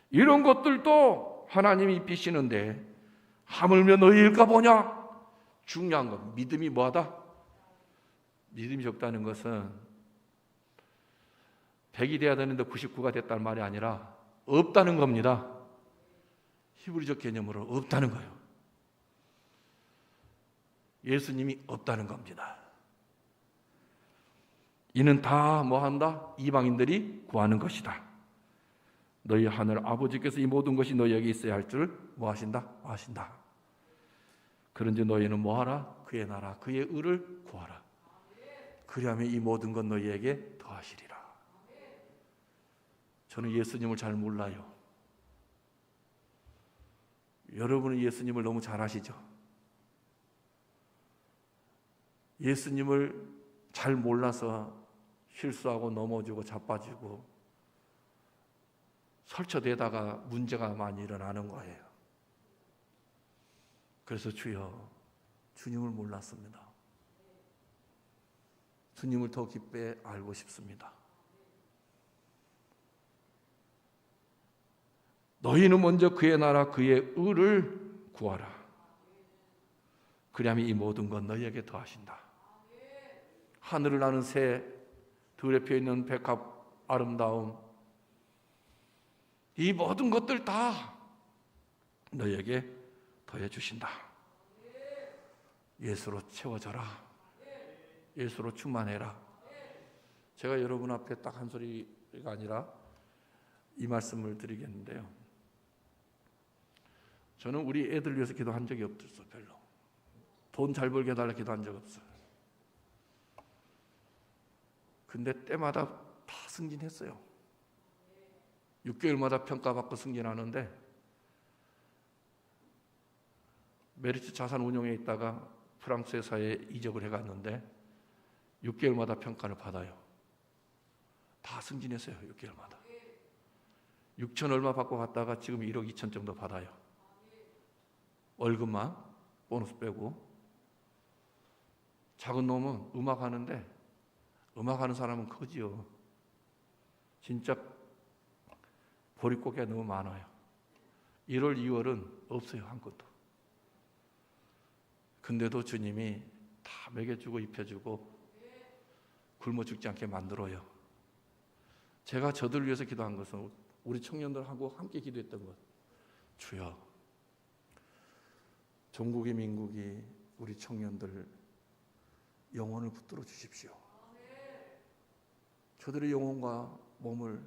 이런 것들도 하나님이 입히시는데 하물며 너희일까 보냐? 중요한 건 믿음이 뭐하다? 믿음이 적다는 것은 100이 돼야 되는데 99가 됐다는 말이 아니라 없다는 겁니다. 히브리적 개념으로 없다는 거예요. 예수님이 없다는 겁니다. 이는 다 뭐한다? 이방인들이 구하는 것이다. 너희 하늘 아버지께서 이 모든 것이 너희에게 있어야 할 줄 뭐하신다? 아신다. 그런지 너희는 뭐하라? 그의 나라 그의 의를 구하라. 그리하면 이 모든 것 너희에게 더하시리라. 저는 예수님을 잘 몰라요. 여러분은 예수님을 너무 잘 아시죠? 예수님을 잘 몰라서 실수하고 넘어지고 자빠지고 설쳐대다가 문제가 많이 일어나는 거예요. 그래서 주여, 주님을 몰랐습니다. 주님을 더 깊이 알고 싶습니다. 너희는 먼저 그의 나라 그의 의를 구하라. 그리하면 이 모든 건 너희에게 더하신다. 하늘을 나는 새, 들에 피어있는 백합 아름다움, 이 모든 것들 다 너희에게 더해 주신다. 예수로 채워져라. 예수로 충만해라. 제가 여러분 앞에 딱 한 소리가 아니라 이 말씀을 드리겠는데요. 저는 우리 애들 위해서 기도한 적이 없었어요. 별로. 돈 잘 벌게 해달라 기도한 적 없어요. 근데 때마다 다 승진했어요. 6개월마다 평가받고 승진하는데 메리츠 자산운용에 있다가 프랑스 회사에 이적을 해갔는데 6개월마다 평가를 받아요. 다 승진했어요. 6개월마다. 6천 얼마 받고 갔다가 지금 1억 2천 정도 받아요. 월급만 보너스 빼고. 작은 놈은 음악하는데 음악하는 사람은 커지요. 진짜 보릿고개가 너무 많아요. 1월, 2월은 없어요. 한 것도. 근데도 주님이 다 먹여주고 입혀주고 굶어 죽지 않게 만들어요. 제가 저들 위해서 기도한 것은 우리 청년들하고 함께 기도했던 것. 주여, 종국이 민국이 우리 청년들 영혼을 붙들어 주십시오. 저들의 영혼과 몸을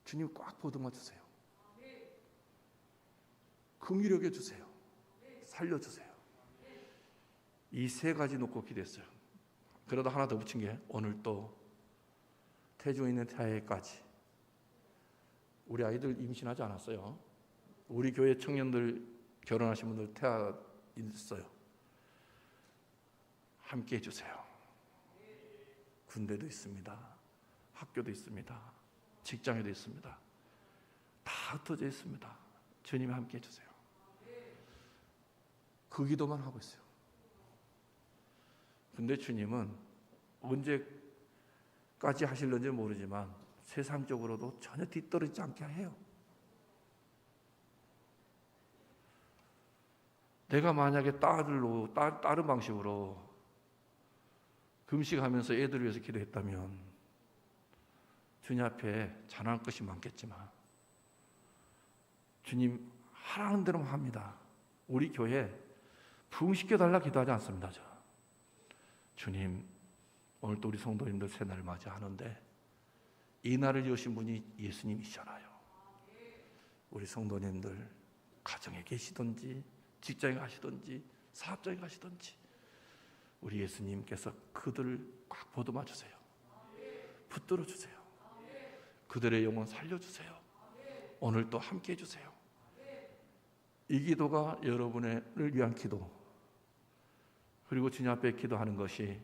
주님 꽉 보듬어 주세요. 긍휼히 주세요. 살려주세요. 이 세 가지 놓고 기도했어요. 그러다 하나 더 붙인 게 오늘 또 태중에 있는 태아에까지. 우리 아이들 임신하지 않았어요. 우리 교회 청년들 결혼하신 분들 태아 있어요. 함께 해주세요. 군대도 있습니다. 학교도 있습니다. 직장에도 있습니다. 다 흩어져 있습니다. 주님이 함께 해주세요. 그 기도만 하고 있어요. 근데 주님은 언제까지 하실는지 모르지만 세상적으로도 전혀 뒤떨어지지 않게 해요. 내가 만약에 다른 방식으로 금식하면서 애들 위해서 기도했다면 주님 앞에 자랑할 것이 많겠지만 주님 하라는 대로만 합니다. 우리 교회 부흥시켜달라 기도하지 않습니다. 주님, 오늘 또 우리 성도님들 새날을 맞이하는데 이 날을 여신 분이 예수님이시잖아요. 우리 성도님들 가정에 계시든지 직장에 가시든지 사업장에 가시든지 우리 예수님께서 그들을 꽉 보듬어 주세요. 붙들어 주세요. 그들의 영혼 살려주세요. 오늘 또 함께 해주세요. 이 기도가 여러분을 위한 기도, 그리고 주님 앞에 기도하는 것이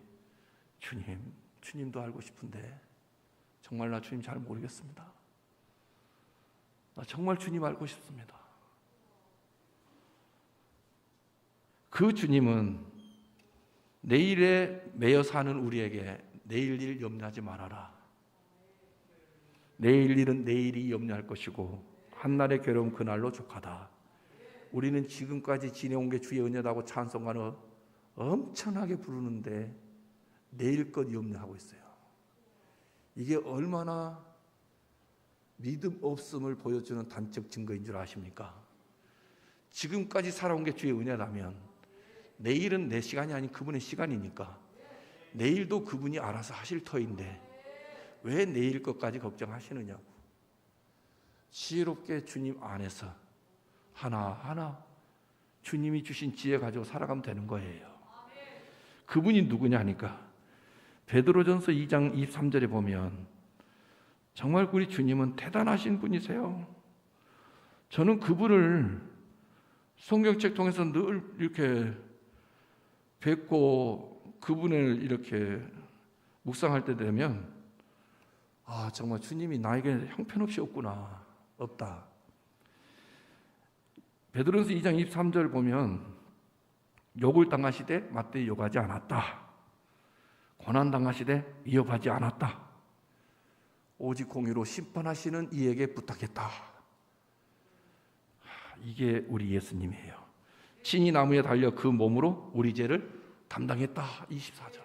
주님도 알고 싶은데 정말 나 주님 잘 모르겠습니다. 나 정말 주님 알고 싶습니다. 그 주님은 내일에 매여 사는 우리에게 내일 일 염려하지 말아라. 내일 일은 내일이 염려할 것이고 한날의 괴로움 그날로 족하다. 우리는 지금까지 지내온 게 주의 은혜다고 찬송가는 엄청나게 부르는데 내일 것 염려하고 있어요. 이게 얼마나 믿음 없음을 보여주는 단적 증거인 줄 아십니까? 지금까지 살아온 게 주의 은혜라면 내일은 내 시간이 아닌 그분의 시간이니까 내일도 그분이 알아서 하실 터인데 왜 내일 것까지 걱정하시느냐고. 지혜롭게 주님 안에서 하나하나 주님이 주신 지혜 가지고 살아가면 되는 거예요. 그분이 누구냐 하니까 베드로전서 2장 23절에 보면 정말 우리 주님은 대단하신 분이세요. 저는 그분을 성경책 통해서 늘 이렇게 뵙고 그분을 이렇게 묵상할 때 되면 정말 주님이 나에게 형편없이 없다. 베드로전서 2장 23절 보면 욕을 당하시되 맞되 욕하지 않았다. 고난당하시되 위협하지 않았다. 오직 공의로 심판하시는 이에게 부탁했다. 이게 우리 예수님이에요. 친히 나무에 달려 그 몸으로 우리 죄를 담당했다. 24절.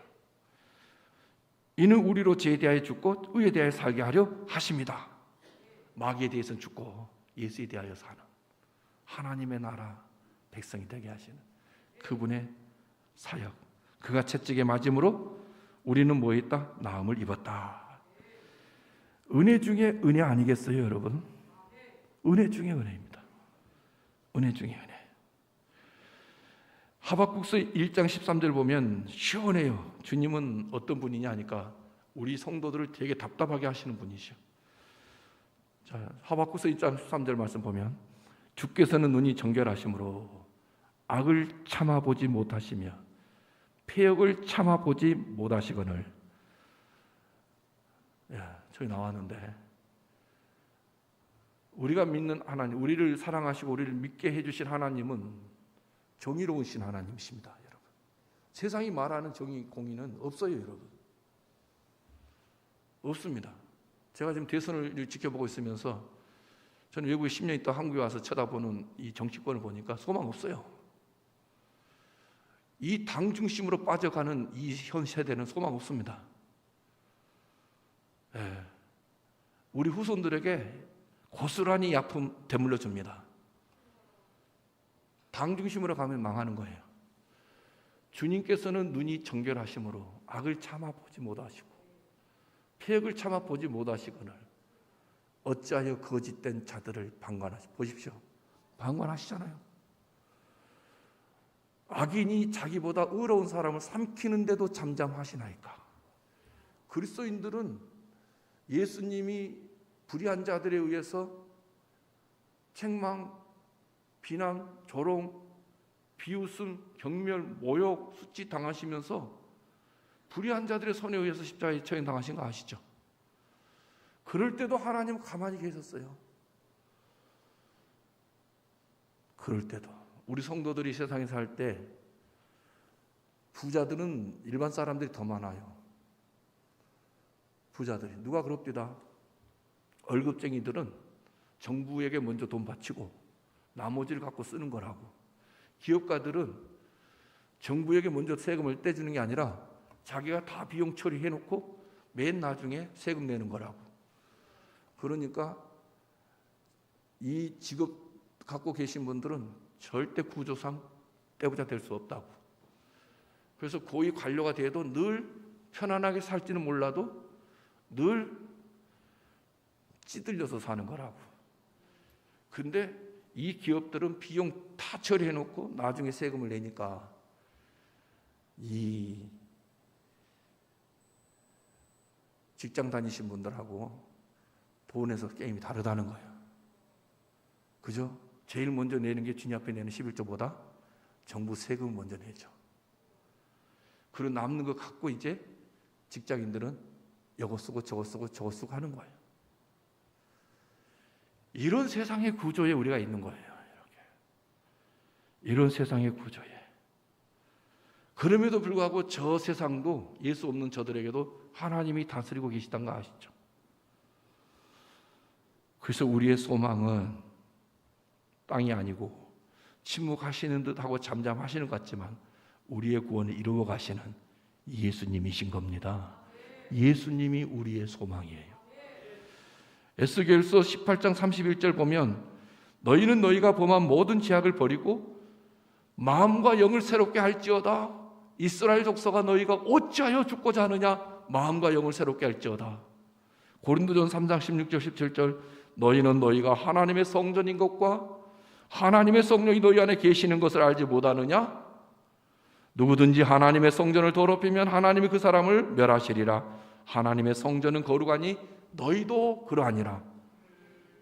이는 우리로 죄에 대하여 죽고 의에 대하여 살게 하려 하십니다. 마귀에 대해서는 죽고 예수에 대하여 사는 하나님의 나라 백성이 되게 하시는 그분의 사역, 그가 채찍에 맞음으로 우리는 뭐 했다? 나음을 입었다. 은혜 중에 은혜 아니겠어요, 여러분? 은혜 중에 은혜입니다. 은혜 중에 은혜. 하박국서 1장 13절 보면 시원해요. 주님은 어떤 분이냐 하니까 우리 성도들을 되게 답답하게 하시는 분이시죠. 자, 하박국서 1장 13절 말씀 보면 주께서는 눈이 정결하심으로 악을 참아보지 못하시며 폐역을 참아보지 못하시거늘. 저기 나왔는데 우리가 믿는 하나님, 우리를 사랑하시고 우리를 믿게 해주신 하나님은 정의로우신 하나님이십니다, 여러분. 세상이 말하는 정의, 공의는 없어요, 여러분. 없습니다. 제가 지금 대선을 지켜보고 있으면서 저는 외국에 10년 있다 한국에 와서 쳐다보는 이 정치권을 보니까 소망 없어요. 이 당 중심으로 빠져가는 이 현 세대는 소망 없습니다. 우리 후손들에게 고스란히 약품 되물러 줍니다. 당 중심으로 가면 망하는 거예요. 주님께서는 눈이 정결하심으로 악을 참아보지 못하시고 폐역을 참아보지 못하시거늘 어찌하여 거짓된 자들을 방관하시고, 보십시오, 방관하시잖아요. 악인이 자기보다 의로운 사람을 삼키는데도 잠잠하시나이까. 그리스도인들은 예수님이 불의한 자들에 의해서 책망, 비난, 조롱, 비웃음, 경멸, 모욕, 수치 당하시면서 불의한 자들의 손에 의해서 십자가에 처형당하신 거 아시죠? 그럴 때도 하나님은 가만히 계셨어요. 그럴 때도 우리 성도들이 세상에 살 때 부자들은 일반 사람들이 더 많아요. 부자들이 누가 그럽디다. 월급쟁이들은 정부에게 먼저 돈 바치고 나머지를 갖고 쓰는 거라고. 기업가들은 정부에게 먼저 세금을 떼주는 게 아니라 자기가 다 비용 처리해놓고 맨 나중에 세금 내는 거라고. 그러니까 이 직업 갖고 계신 분들은 절대 구조상 떼부자 될 수 없다고. 그래서 고위 관료가 돼도 늘 편안하게 살지는 몰라도 늘 찌들려서 사는 거라고. 근데 이 기업들은 비용 다 처리해놓고 나중에 세금을 내니까 이 직장 다니신 분들하고 돈에서 게임이 다르다는 거예요. 그죠? 제일 먼저 내는 게 주님 앞에 내는 11조보다 정부 세금 먼저 내죠. 그리고 남는 거 갖고 이제 직장인들은 이거 쓰고 저거 쓰고 저거 쓰고 하는 거예요. 이런 세상의 구조에 우리가 있는 거예요. 이렇게. 이런 세상의 구조에. 그럼에도 불구하고 저 세상도 예수 없는 저들에게도 하나님이 다스리고 계시다는 거 아시죠? 그래서 우리의 소망은 땅이 아니고 침묵하시는 듯하고 잠잠하시는 것 같지만 우리의 구원을 이루어 가시는 예수님이신 겁니다. 예수님이 우리의 소망이에요. 에스겔서 18장 31절 보면 너희는 너희가 범한 모든 죄악을 버리고 마음과 영을 새롭게 할지어다. 이스라엘 족속아 너희가 어찌하여 죽고자 하느냐. 마음과 영을 새롭게 할지어다. 고린도전서 3장 16절 17절 너희는 너희가 하나님의 성전인 것과 하나님의 성령이 너희 안에 계시는 것을 알지 못하느냐. 누구든지 하나님의 성전을 더럽히면 하나님이 그 사람을 멸하시리라. 하나님의 성전은 거룩하니 너희도 그러하니라.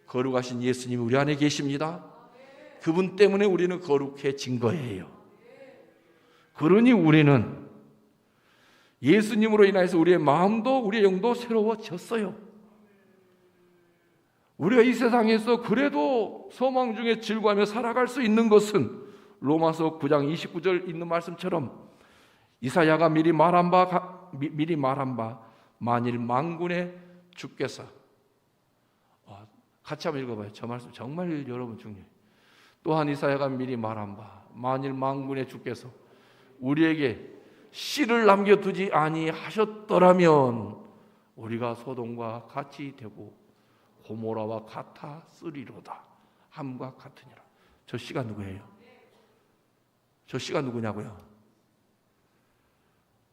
거룩하신 예수님이 우리 안에 계십니다. 그분 때문에 우리는 거룩해진 거예요. 그러니 우리는 예수님으로 인해서 우리의 마음도 우리의 영도 새로워졌어요. 우리가 이 세상에서 그래도 소망 중에 즐거워하며 살아갈 수 있는 것은 로마서 9장 29절 있는 말씀처럼 이사야가 미리 말한 바 미리 말한 바 만일 만군의 주께서, 같이 한번 읽어봐요. 저 말씀 정말 여러분 중요해요. 또한 이사야가 미리 말한 바 만일 만군의 주께서 우리에게 씨를 남겨두지 아니하셨더라면 우리가 소돔과 같이 되고 고모라와 같아 쓰리로다. 함과 같으니라. 저 씨가 누구예요? 저 씨가 누구냐고요?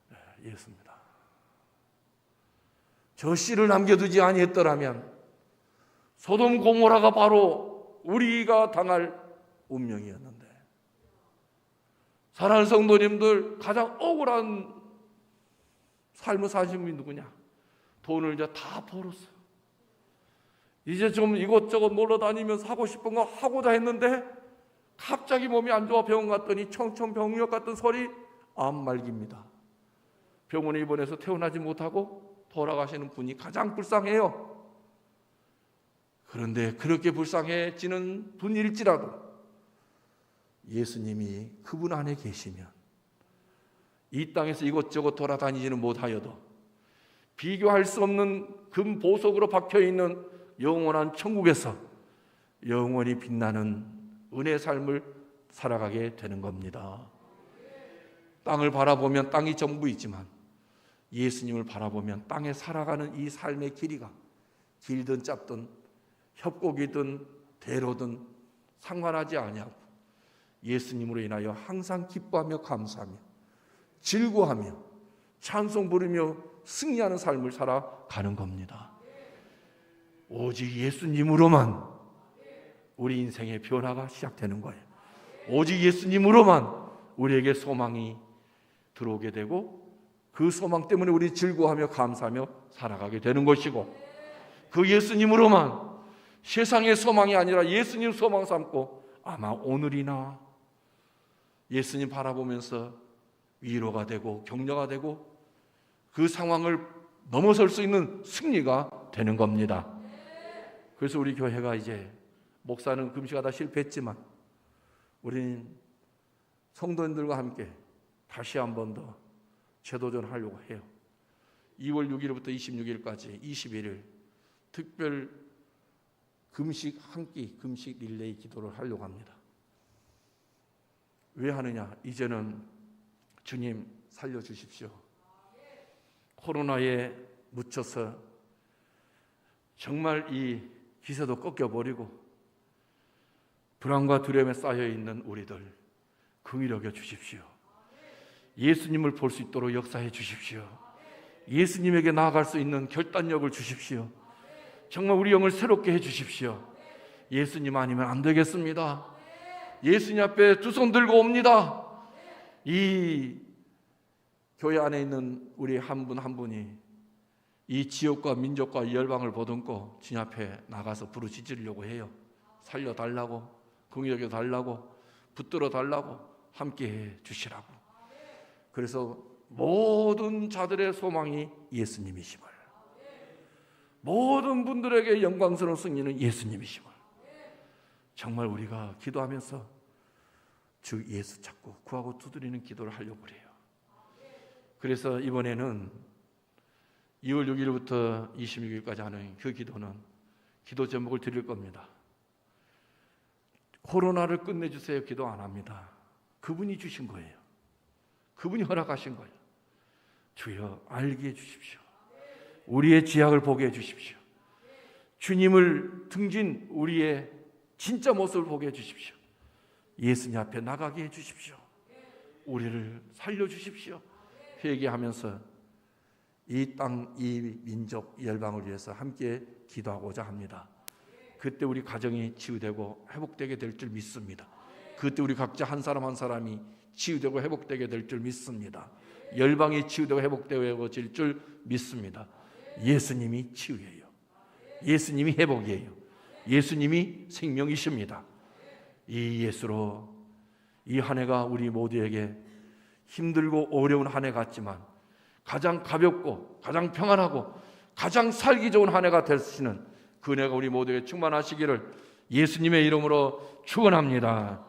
네, 예수입니다. 저 씨를 남겨두지 아니했더라면 소돔 고모라가 바로 우리가 당할 운명이었는데, 사랑하는 성도님들, 가장 억울한 삶을 사신 분이 누구냐? 돈을 이제 다 벌었어. 이제 좀 이것저것 놀러 다니면서 하고 싶은 거 하고자 했는데 갑자기 몸이 안 좋아 병원 갔더니 청천벽력 같은 소리, 암말기입니다. 병원에 입원해서 퇴원하지 못하고 돌아가시는 분이 가장 불쌍해요. 그런데 그렇게 불쌍해지는 분일지라도 예수님이 그분 안에 계시면 이 땅에서 이것저것 돌아다니지는 못하여도 비교할 수 없는 금보석으로 박혀있는 영원한 천국에서 영원히 빛나는 은혜의 삶을 살아가게 되는 겁니다. 땅을 바라보면 땅이 전부이지만 예수님을 바라보면 땅에 살아가는 이 삶의 길이가 길든 짧든 협곡이든 대로든 상관하지 아니하고 예수님으로 인하여 항상 기뻐하며 감사하며 즐거워하며 찬송 부르며 승리하는 삶을 살아가는 겁니다. 오직 예수님으로만 우리 인생의 변화가 시작되는 거예요. 오직 예수님으로만 우리에게 소망이 들어오게 되고 그 소망 때문에 우리 즐거워하며 감사하며 살아가게 되는 것이고, 그 예수님으로만 세상의 소망이 아니라 예수님 소망 삼고 아마 오늘이나 예수님 바라보면서 위로가 되고 격려가 되고 그 상황을 넘어설 수 있는 승리가 되는 겁니다. 그래서 우리 교회가 이제 목사는 금식하다 실패했지만 우리는 성도님들과 함께 다시 한 번 더 재도전하려고 해요. 2월 6일부터 26일까지 21일 특별 금식 한 끼 금식 릴레이 기도를 하려고 합니다. 왜 하느냐? 이제는 주님 살려주십시오. 코로나에 묻혀서 정말 이 기세도 꺾여버리고 불안과 두려움에 쌓여있는 우리들 긍휼히 여겨 주십시오. 예수님을 볼 수 있도록 역사해 주십시오. 예수님에게 나아갈 수 있는 결단력을 주십시오. 정말 우리 영을 새롭게 해 주십시오. 예수님 아니면 안 되겠습니다. 예수님 앞에 두 손 들고 옵니다. 이 교회 안에 있는 우리 한 분 한 분이 이 지역과 민족과 열방을 보듬고 주님 앞에 나가서 부르짖으려고 해요. 살려달라고, 긍휼히 여겨 달라고, 붙들어 달라고, 함께해 주시라고. 그래서 모든 자들의 소망이 예수님이심을, 모든 분들에게 영광스러운 승리는 예수님이심을 정말 우리가 기도하면서 주 예수 찾고 구하고 두드리는 기도를 하려고 그래요. 그래서 이번에는 2월 6일부터 26일까지 하는 그 기도는 기도 제목을 드릴 겁니다. 코로나를 끝내주세요 기도 안 합니다. 그분이 주신 거예요. 그분이 허락하신 거예요. 주여 알게 해주십시오. 우리의 죄악을 보게 해주십시오. 주님을 등진 우리의 진짜 모습을 보게 해주십시오. 예수님 앞에 나가게 해주십시오. 우리를 살려주십시오. 회개하면서 이 땅, 이 민족, 열방을 위해서 함께 기도하고자 합니다. 그때 우리 가정이 치유되고 회복되게 될 줄 믿습니다. 그때 우리 각자 한 사람 한 사람이 치유되고 회복되게 될 줄 믿습니다. 열방이 치유되고 회복되어질 줄 믿습니다. 예수님이 치유예요. 예수님이 회복이에요. 예수님이 생명이십니다. 이 예수로 이 한 해가 우리 모두에게 힘들고 어려운 한 해 같지만 가장 가볍고 가장 평안하고 가장 살기 좋은 한 해가 되시는 그 은혜가 우리 모두에게 충만하시기를 예수님의 이름으로 축원합니다.